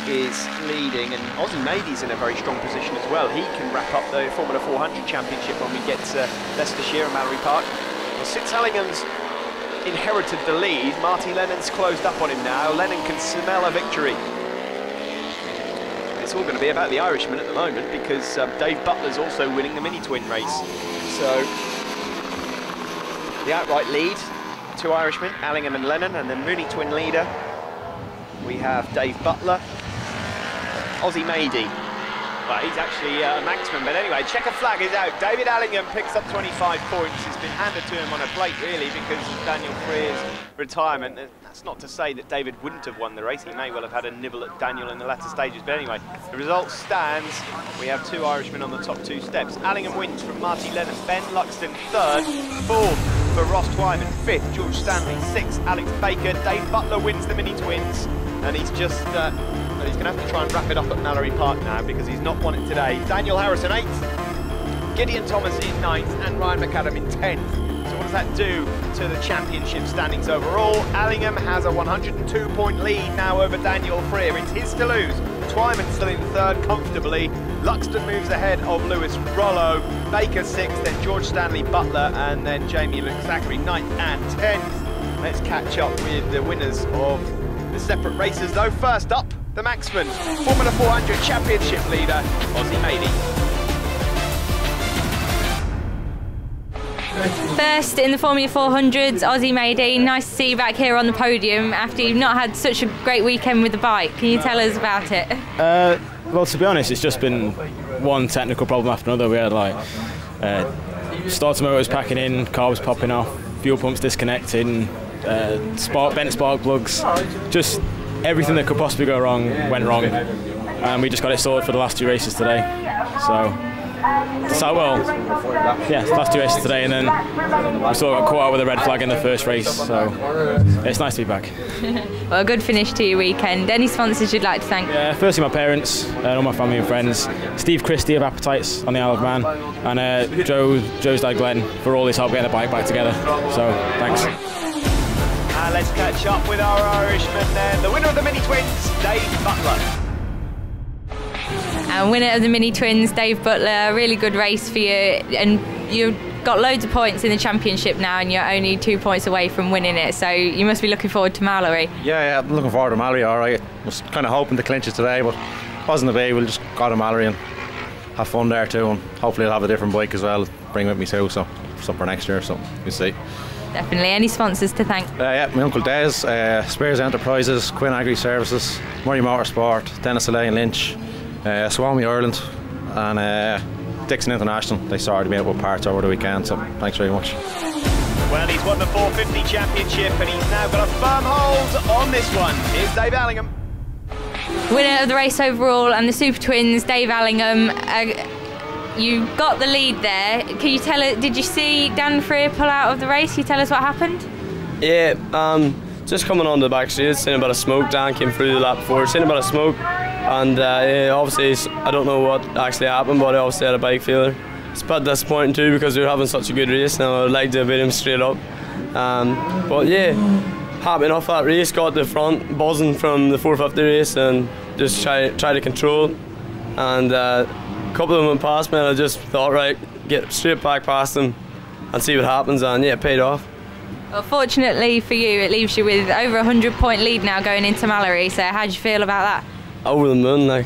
is leading, and Ozzy Mady's in a very strong position as well. He can wrap up the Formula 400 Championship when we get to Leicestershire and Mallory Park. Well, since Allingham's inherited the lead, Marty Lennon's closed up on him now. Lennon can smell a victory. It's all going to be about the Irishman at the moment, because Dave Butler's also winning the mini-twin race. So the outright lead, 2 Irishmen, Allingham and Lennon, and the mini-twin leader, we have Dave Butler, Ozzy Mady. Well, he's actually a Manxman, but anyway, checker flag is out. David Allingham picks up 25 points. It's been handed to him on a plate, really, because of Daniel Freer's retirement. That's not to say that David wouldn't have won the race. He may well have had a nibble at Daniel in the latter stages, but anyway, the result stands. We have 2 Irishmen on the top 2 steps. Allingham wins from Marty Lennon. Ben Luxton 3rd, 4th for Ross Twyman, 5th George Stanley, 6th Alex Baker. Dave Butler wins the mini-twins, and he's just... he's going to have to try and wrap it up at Mallory Park now, because he's not won it today. Daniel Harrison 8th, Gideon Thomas in 9th, and Ryan McAdam in 10th. So what does that do to the championship standings overall? Allingham has a 102-point lead now over Daniel Freer. It's his to lose. Twyman still in 3rd comfortably. Luxton moves ahead of Lewis Rollo. Baker 6th, then George Stanley Butler, and then Jamie Luke Zachary 9th and 10th. Let's catch up with the winners of the separate races, though. First up, the Manxman, Formula 400 Championship leader, Ozzy Mady. First in the Formula 400s, Ozzy Mady. Nice to see you back here on the podium after you've not had such a great weekend with the bike. Can you tell us about it? Well, to be honest, it's just been one technical problem after another. We had like starter motors packing in, carbs popping off, fuel pumps disconnecting, bent spark plugs, just everything that could possibly go wrong went wrong, and we just got it sorted for the last 2 races today. So well, yeah, last 2 races today, and then we sort of got caught out with a red flag in the first race, so it's nice to be back. Well, a good finish to your weekend. Any sponsors you'd like to thank? Yeah, firstly my parents and all my family and friends, Steve Christie of Appetites on the Isle of Man, and Joe's dad Glenn for all his help getting the bike back together, so thanks. And let's catch up with our Irishman then, the winner of the mini-twins, Dave Butler. And winner of the mini-twins, Dave Butler. A really good race for you, and you've got loads of points in the championship now, and you're only 2 points away from winning it, so you must be looking forward to Mallory. Yeah, I'm looking forward to Mallory, all right. Was kind of hoping to clinch it today, but wasn't a big. We'll just go to Mallory and have fun there too, and hopefully I'll have a different bike as well, bring with me too, so something for next year, so we'll see. Definitely. Any sponsors to thank? Yeah, my uncle Des, Spears Enterprises, Quinn Agri Services, Murray Motorsport, Dennis Alley and Lynch, Swami Ireland, and Dixon International. They sorted me out with parts over the weekend, so thanks very much. Well, he's won the 450 Championship, and he's now got a firm hold on this one. Here's Dave Allingham. Winner of the race overall and the Super Twins, Dave Allingham. You got the lead there. Can you tell us, did you see Dan Freer pull out of the race? Can you tell us what happened? Yeah, just coming on the back straight, seeing a bit of smoke. Dan came through the lap before, seeing a bit of smoke, and yeah, obviously I don't know what actually happened, but I obviously had a bike failure. It's a bit disappointing too because we were having such a good race. Now I'd like to have beat him straight up, but yeah, happy enough that race. Got the front, buzzing from the 450 race, and just try to control. And a couple of them went past me, and I just thought, right, get straight back past them and see what happens, and yeah, it paid off. Well, fortunately for you, it leaves you with over a 100-point lead now going into Mallory. So how do you feel about that? Over the moon. Like,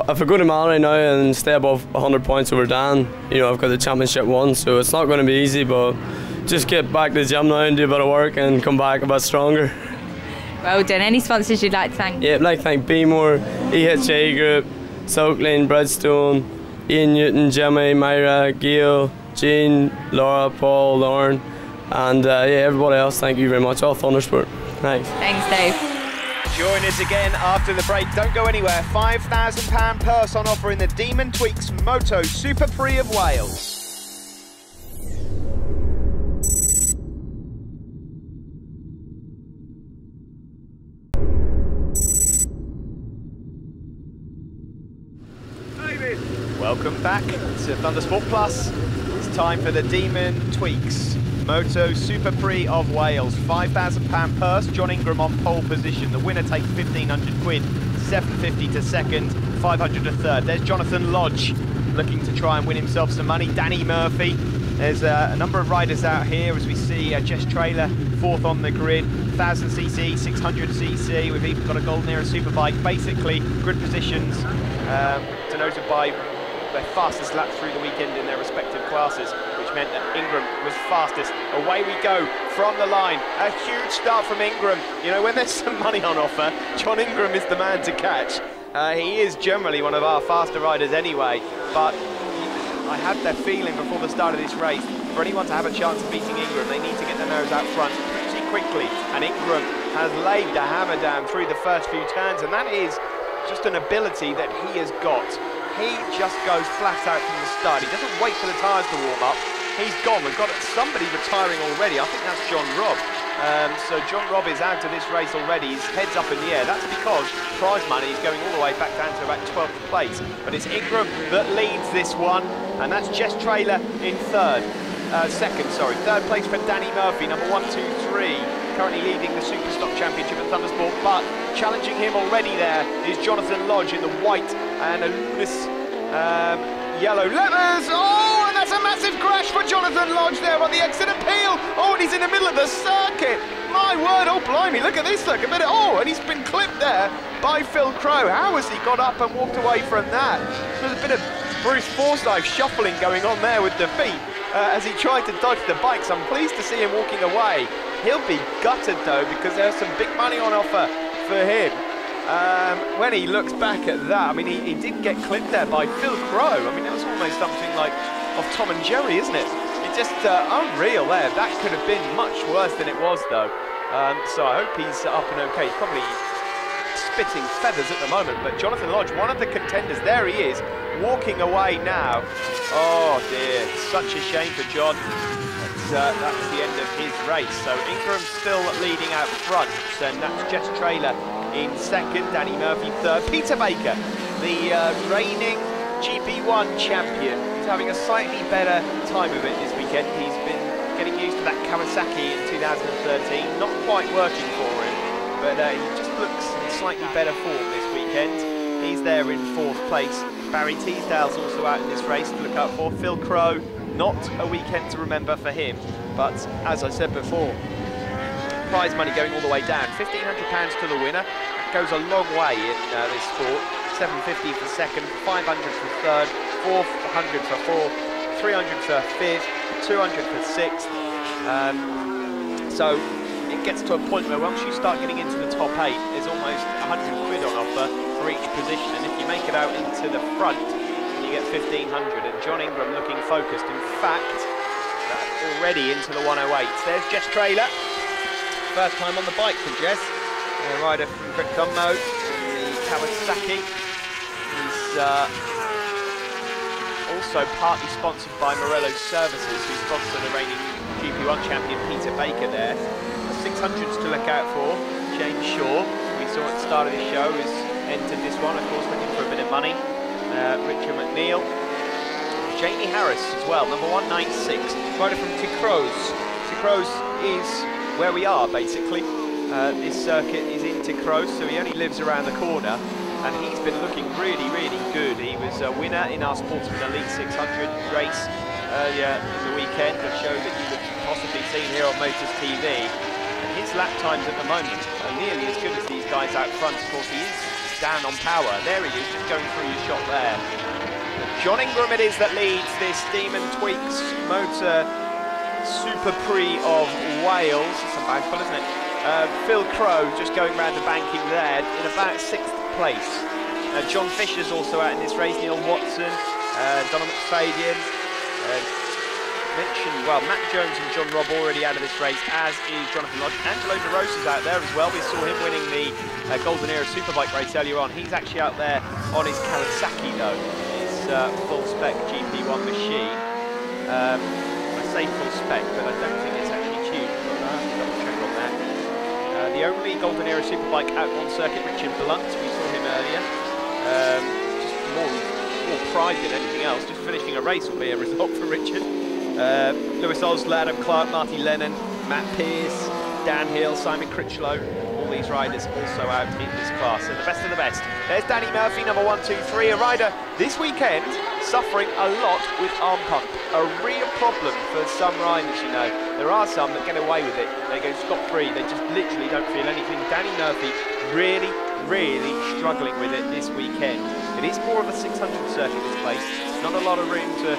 if I go to Mallory now and stay above 100 points over Dan, you know, I've got the championship won, so it's not going to be easy, but just get back to the gym now and do a bit of work and come back a bit stronger. Well done. Any sponsors you'd like to thank? Yeah, I'd like to thank Beemore, EHA Group, Silk Lane, Bridgestone, Ian Newton, Jimmy, Myra, Gail, Jean, Laura, Paul, Lauren, and yeah, everybody else, thank you very much. All Thundersport. Thanks. Thanks, Dave. Join us again after the break. Don't go anywhere. £5,000 purse on offer in the Demon Tweaks Moto Super Prix of Wales. Welcome back to Thundersport Plus. It's time for the Demon Tweaks Moto Super Prix of Wales. £5,000 purse. John Ingram on pole position. The winner takes 1,500 quid. 750 to second, 500 to third. There's Jonathan Lodge looking to try and win himself some money. Danny Murphy. There's a number of riders out here as we see Jess Trailer fourth on the grid. 1000cc, 600cc. We've even got a Golden Era Superbike. Basically, grid positions denoted by their fastest lap through the weekend in their respective classes, which meant that Ingram was fastest. Away we go from the line. A huge start from Ingram. You know, when there's some money on offer, John Ingram is the man to catch. He is generally one of our faster riders anyway, but I had that feeling before the start of this race, for anyone to have a chance of beating Ingram, they need to get their nose out front pretty quickly, and Ingram has laid the hammer down through the first few turns, and that is just an ability that he has got. He just goes flat out from the start. He doesn't wait for the tyres to warm up. He's gone. We've got somebody retiring already. I think that's John Robb. So John Robb is out of this race already. His head's up in the air. That's because prize money is going all the way back down to about 12th place. But it's Ingram that leads this one, and that's Jess Trailer in second. Third place for Danny Murphy, number 1, 2, 3. Currently leading the Superstock Championship at Thundersport, but challenging him already there is Jonathan Lodge in the white and a luminous yellow leathers. Oh, and that's a massive crash for Jonathan Lodge there on the exit appeal. Oh, and he's in the middle of the circuit. My word, oh blimey, look at this, look a minute. Oh, and he's been clipped there by Phil Crow. How has he got up and walked away from that? There's a bit of Bruce Forsyth shuffling going on there with the feet as he tried to dodge the bikes. I'm pleased to see him walking away. He'll be gutted though, because there's some big money on offer for him. When he looks back at that, I mean, he did get clipped there by Phil Crow. I mean, it was almost something like of Tom and Jerry, isn't it? It's just unreal there. That could have been much worse than it was though. So I hope he's up and okay. He's probably spitting feathers at the moment, but Jonathan Lodge, one of the contenders, there he is, walking away now. Oh dear, such a shame for John. That was the end of his race. So Ingram still leading out front, and that's Jess Trailer in second, Danny Murphy third. Peter Baker, the reigning GP1 champion, is having a slightly better time of it this weekend. He's been getting used to that Kawasaki in 2013, not quite working for him, but he just looks in slightly better form this weekend. He's there in fourth place. Barry Teasdale's also out in this race to look out for. Phil Crow, not a weekend to remember for him, but as I said before, prize money going all the way down. £1,500 to the winner. That goes a long way in this sport. 750 for second, 500 for third, 400 for fourth, 300 for fifth, 200 for sixth. So it gets to a point where once you start getting into the top 8, there's almost 100 quid on offer for each position, and if you make it out into the front, you get 1,500. And John Ingram looking focused. In fact, already into the 108s. There's Jess Trailer. First time on the bike for Jess. A rider from Brick Dunmo, the Kawasaki. He's also partly sponsored by Morello Services, who sponsor the reigning GP1 champion Peter Baker there. As 600s to look out for. James Shaw, we saw at the start of the show, has entered this one, of course, looking for a bit of money. Richard McNeil. Jamie Harris as well, number 196, rider from Ticroz. Ticroz is where we are, basically. This circuit is in Ticroz, so he only lives around the corner, and he's been looking really, really good. He was a winner in our Sportsman Elite 600 race earlier in the weekend, a show that you would possibly seen here on Motors TV. And his lap times at the moment are nearly as good as these guys out front. Of course, he is down on power. There he is, just going through your shot there. John Ingram it is that leads this Demon Tweaks Motor Super Prix of Wales. It's a mouthful, isn't it? Phil Crow just going round the banking there in about 6th place. John Fisher's also out in this race, Neil Watson, Donald McFadyen, mentioned, well, Matt Jones and John Robb already out of this race, as is Jonathan Lodge. Angelo De Rosa's out there as well. We saw him winning the Golden Era Superbike race earlier on. He's actually out there on his Kawasaki though, his full-spec GP1 machine. I say full-spec, but I don't think it's actually tuned. I'll have to double check on that. The only Golden Era Superbike out on circuit, Richard Blunt, we saw him earlier. Just more pride than anything else. Just finishing a race will be a result for Richard. Lewis Osler, Adam Clark, Marty Lennon, Matt Pearce, Dan Hill, Simon Critchlow, all these riders also out in this class. So the best of the best. There's Danny Murphy, number 123, a rider this weekend suffering a lot with arm pump. A real problem for some riders, you know. There are some that get away with it. They go scot-free. They just literally don't feel anything. Danny Murphy really, really struggling with it this weekend. It is more of a 600 circuit, this place. Not a lot of room to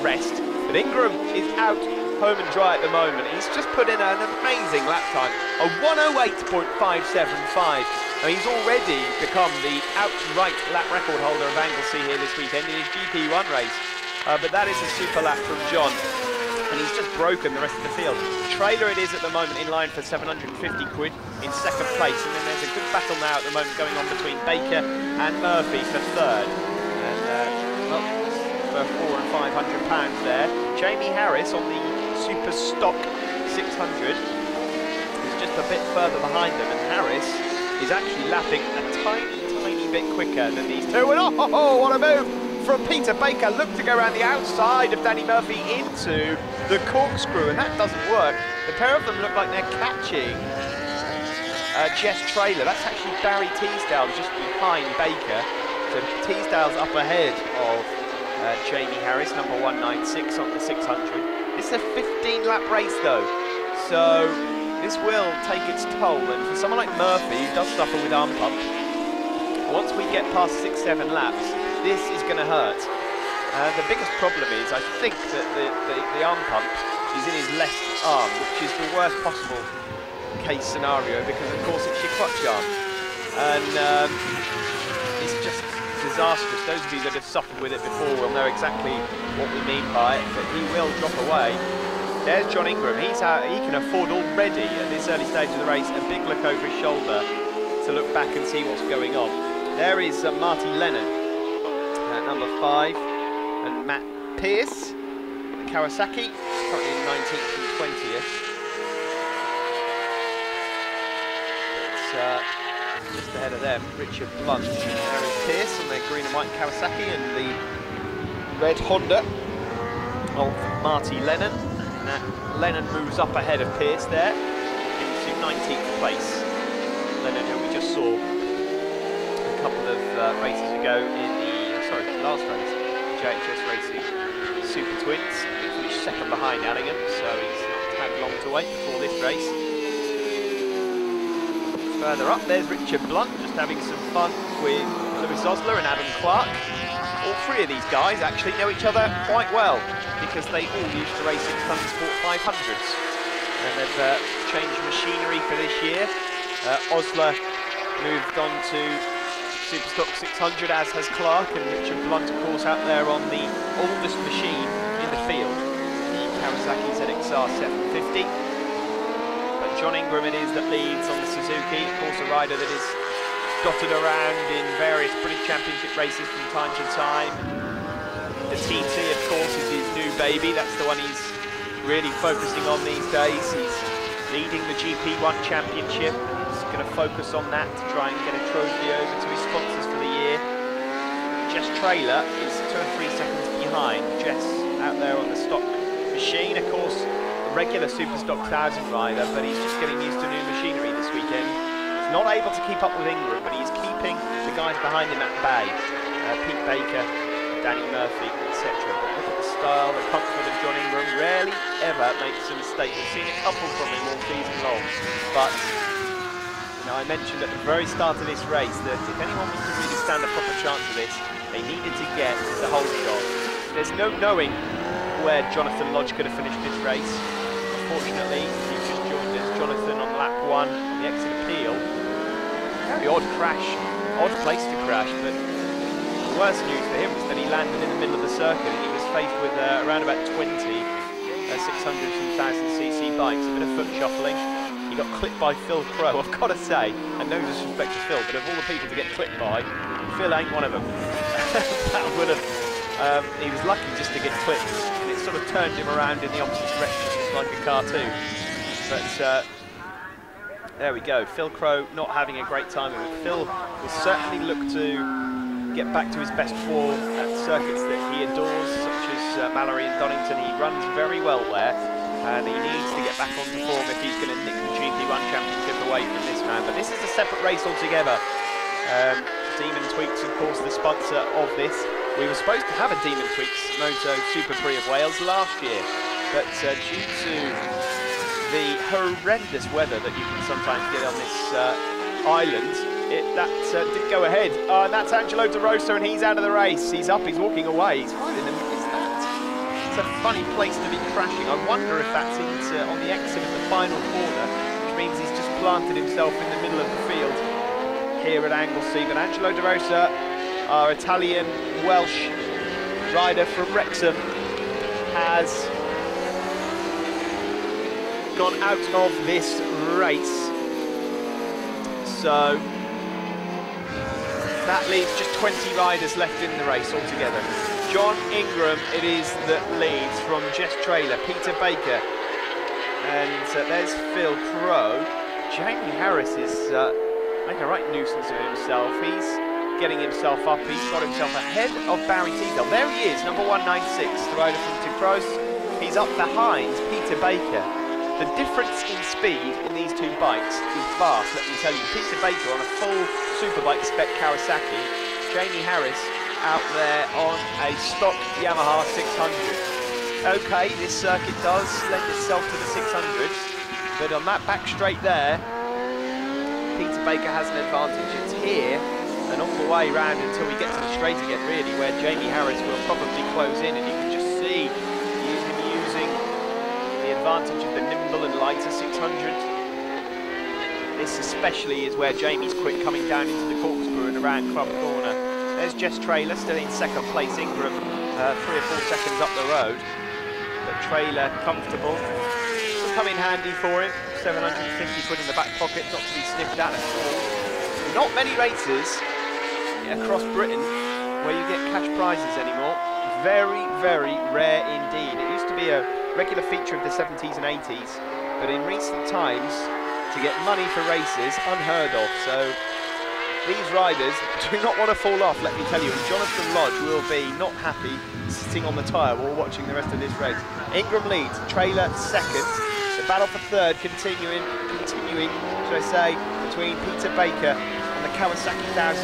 rest. But Ingram is out home and dry at the moment. He's just put in an amazing lap time, a 108.575. Now he's already become the outright lap record holder of Anglesey here this weekend in his GP1 race. But that is a super lap from John, and he's just broken the rest of the field. Trailer it is at the moment in line for 750 quid in 2nd place, and then there's a good battle now at the moment going on between Baker and Murphy for 3rd. And well, for £400 and £500 there. Jamie Harris on the Super Stock 600 is just a bit further behind them, and Harris is actually lapping a tiny bit quicker than these two. And oh, what a move from Peter Baker. Looked to go around the outside of Danny Murphy into the corkscrew, and that doesn't work. The pair of them look like they're catching Jess Trailer. That's actually Barry Teasdale just behind Baker. So Teasdale's up ahead of Jamie Harris, number 196 on the 600. It's a 15-lap race though, so this will take its toll. And for someone like Murphy, who does suffer with arm pump, once we get past 6-7 laps, this is going to hurt. The biggest problem is, I think, that the arm pump is in his left arm, which is the worst possible case scenario, because of course it's your crutch arm. And it's just disastrous. Those of you that have suffered with it before will know exactly what we mean by it, but he will drop away. There's John Ingram. He's out, he can afford already at this early stage of the race a big look over his shoulder to look back and see what's going on. There is Marty Lennon at number 5, and Matt Pearce, the Kawasaki, currently in 19th and 20th. But, just ahead of them, Richard Blunt. There is Pearce on their green and white Kawasaki, and the red Honda of Marty Lennon. And Lennon moves up ahead of Pearce there into 19th place. Lennon, who we just saw a couple of races ago in the, last race, JHS Racing Super Twins. He finished 2nd behind Allingham, so he's not had long to wait before this race. Further up, there's Richard Blunt, just having some fun with Lewis Osler and Adam Clark. All three of these guys actually know each other quite well, because they all used to race in Thundersport 500s. And they've changed machinery for this year. Osler moved on to Superstock 600, as has Clark, and Richard Blunt, of course, out there on the oldest machine in the field, the Kawasaki ZXR 750. John Ingram it is that leads on the Suzuki, of course a rider that is dotted around in various British Championship races from time to time. The TT, of course, is his new baby. That's the one he's really focusing on these days. He's leading the GP1 Championship. He's going to focus on that to try and get a trophy over to his sponsors for the year. Jess Trailer is 2 and 3 seconds behind. Jess out there on the stock machine, of course, a regular Superstock 1000 rider, but he's just getting used to new machinery this weekend. He's not able to keep up with Ingram, but he's keeping the guys behind him at bay. Pete Baker, Danny Murphy, etc. But look at the style, the comfort of John Ingram. Rarely ever makes a mistake. We've seen a couple from him all season long, but you know, I mentioned at the very start of this race that if anyone was to really stand a proper chance of this, they needed to get the whole shot. There's no knowing where Jonathan Lodge could have finished this race. Unfortunately, he's just joined us. Jonathan on lap 1 on the exit appeal. Very odd crash, odd place to crash, but the worst news for him was that he landed in the middle of the circuit and he was faced with around about 20 600 and 1000cc bikes, a bit of foot shuffling. He got clipped by Phil Crow. I've got to say, and no disrespect to Phil, but of all the people to get clipped by, Phil ain't one of them. That would have, he was lucky just to get clipped, and it sort of turned him around in the opposite direction, just like a cartoon. But there we go. Phil Crow not having a great time of it. Phil will certainly look to get back to his best form at circuits that he adores, such as Mallory and Donington. He runs very well there, and he needs to get back onto form if he's going to nick the GP1 Championship away from this man. But this is a separate race altogether. Demon Tweaks, of course, the sponsor of this. We were supposed to have a Demon Tweaks Moto Super Prix of Wales last year, but due to the horrendous weather that you can sometimes get on this island, that didn't go ahead. And that's Angelo De Rosa, and he's out of the race. He's up, he's walking away. He's right in the middle. It's a funny place to be crashing. I wonder if that's on the exit of the final corner, which means he's just planted himself in the middle of the field here at Anglesey. But Angelo De Rosa, our Italian-Welsh rider from Wrexham, has gone out of this race. So that leaves just 20 riders left in the race altogether. John Ingram it is that leads from Jess Trailer, Peter Baker, and there's Phil Crow. Jamie Harris is making a right nuisance of himself. He's getting himself up. He's got himself ahead of Barry Teasdale. There he is, number 196, the rider from Ducros. He's up behind Peter Baker. The difference in speed in these two bikes is vast, let me tell you. Peter Baker on a full Superbike spec Kawasaki, Jamie Harris out there on a stock Yamaha 600. Okay, this circuit does lend itself to the 600s, but on that back straight there, Peter Baker has an advantage. It's here and all the way round until we get to the straight again, really, where Jamie Harris will probably close in, and you can just see him using the advantage of the nimble and lighter 600. This especially is where Jamie's quick, coming down into the corkscrew and around Club Corner. There's Jess Trailer still in second place. Ingram 3 or 4 seconds up the road, but Trailer comfortable. This will come in handy for him. 750 quid in the back pocket, not to be sniffed at all. Not many races across Britain where you get cash prizes anymore. Very, very rare indeed. It used to be a regular feature of the 70s and 80s, but in recent times, to get money for races, unheard of. So these riders do not want to fall off, let me tell you, and Jonathan Lodge will be not happy sitting on the tyre while watching the rest of this race. Ingram leads, Trailer second. The battle for third continuing, should I say, between Peter Baker and the Kawasaki 1000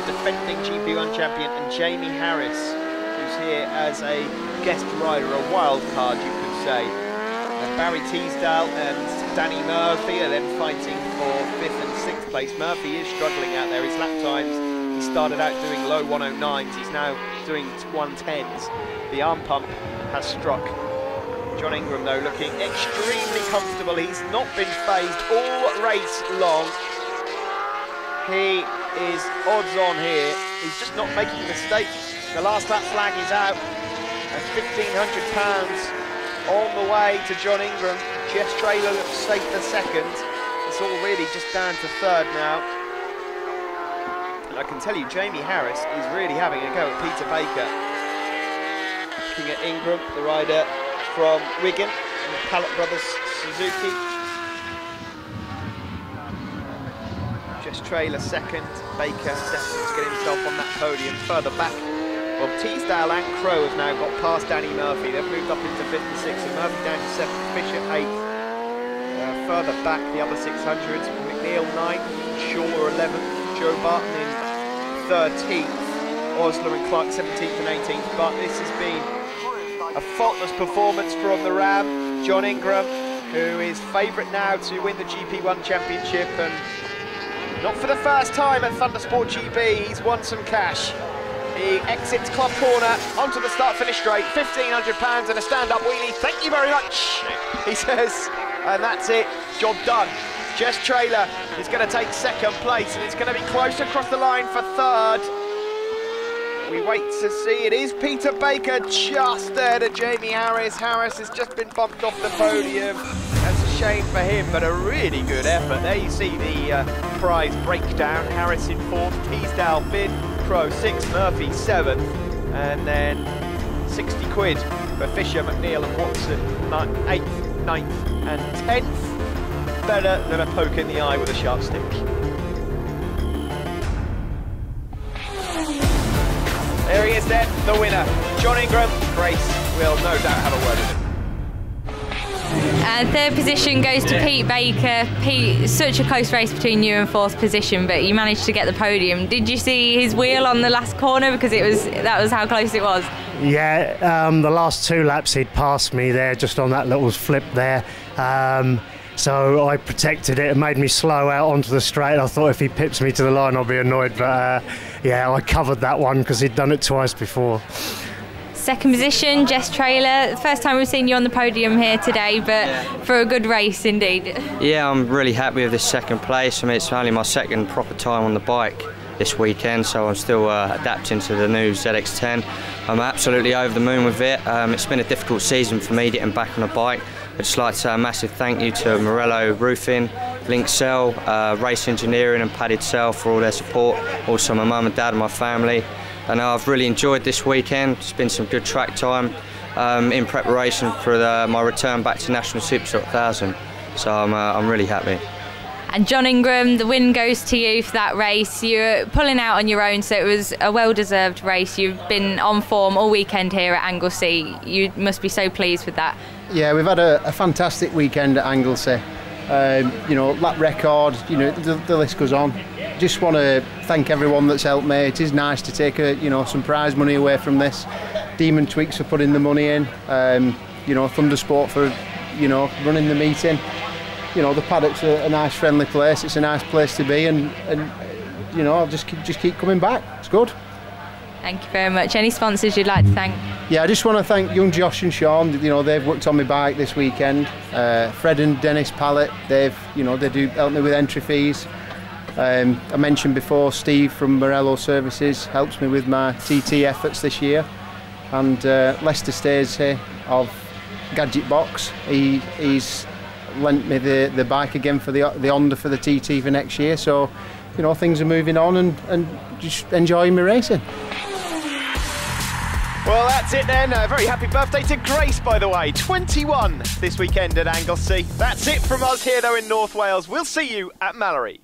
defending GP1 champion, and Jamie Harris, who's here as a guest rider, a wild card, you could say. And Barry Teasdale and Danny Murphy are then fighting for 5th and 6th place. Murphy is struggling out there. His lap times, he started out doing low 109s, he's now doing 110s. The arm pump has struck. John Ingram, though, looking extremely comfortable. He's not been phased all race long. He is odds on here. He's just not making mistakes. The last lap flag is out, and £1,500 on the way to John Ingram. Jess Trailer looks safe for second. It's all really just down to third now. And I can tell you, Jamie Harris is really having a go at Peter Baker. Looking at Ingram, the rider from Wigan, and Pallet Brothers Suzuki. Trailer second. Baker desperate to get himself on that podium. Further back, well, Teasdale and Crow have now got past Danny Murphy. They've moved up into 5th and 6th, and Murphy down to 7th, Fisher 8th. Further back, the other 600s, McNeil 9th, Shaw 11th, Joe Barton in 13th, Osler and Clark 17th and 18th. But this has been a faultless performance from the Ram. John Ingram, who is favourite now to win the GP1 Championship, and not for the first time at Thundersport GB, he's won some cash. He exits Club Corner onto the start-finish straight, £1,500 and a stand-up wheelie. Thank you very much, he says, and that's it, job done. Jess Trailer is going to take second place, and it's going to be close across the line for third. We wait to see. It is Peter Baker just there to Jamie Harris. Harris has just been bumped off the podium. That's a shame for him, but a really good effort. There you see the prize breakdown. Harris in 4th, Teasdale 5th, Crow 6th, Murphy 7th, and then 60 quid for Fisher, McNeil and Watson 8th, 9th and 10th. Better than a poke in the eye with a sharp stick. There he is then, the winner. John Ingram. Grace will no doubt have a word with him. And third position goes to Pete Baker. Pete, such a close race between you and 4th position, but you managed to get the podium. Did you see his wheel on the last corner? Because that was how close it was. Yeah, the last 2 laps he'd passed me there, just on that little flip there. So I protected it and made me slow out onto the straight. I thought if he pips me to the line, I'll be annoyed. But yeah, I covered that one because he'd done it twice before. Second position, Jess Trailer. First time we've seen you on the podium here today, but for a good race indeed. Yeah, I'm really happy with this second place. I mean, it's only my second proper time on the bike this weekend, so I'm still adapting to the new ZX10. I'm absolutely over the moon with it. It's been a difficult season for me getting back on a bike. I'd just like to say a massive thank you to Morello Roofing, Link Cell, Race Engineering and Padded Cell for all their support. Also my mum and dad and my family. And I've really enjoyed this weekend. It's been some good track time in preparation for my return back to National Superstock 1000. So I'm really happy. And John Ingram, the win goes to you for that race. You're pulling out on your own, so it was a well-deserved race. You've been on form all weekend here at Anglesey. You must be so pleased with that. Yeah, we've had a fantastic weekend at Anglesey. You know, lap record, you know, the list goes on. Just want to thank everyone that's helped me. It is nice to take some prize money away from this. Demon Tweaks for putting the money in. You know, Thundersport for running the meeting. You know, the paddock's a nice, friendly place. It's a nice place to be, and you know, I'll just keep coming back. It's good. Thank you very much. Any sponsors you'd like to thank? Yeah, I just want to thank young Josh and Sean. You know, they've worked on my bike this weekend. Fred and Dennis Pallet, they do help me with entry fees. I mentioned before, Steve from Morello Services helps me with my TT efforts this year, and Lester Stacey of Gadget Box, he's lent me the bike again for the Honda for the TT for next year. So, you know, things are moving on, and just enjoying my racing. Well, that's it then. A very happy birthday to Grace, by the way. 21 this weekend at Anglesey. That's it from us here, though, in North Wales. We'll see you at Mallory.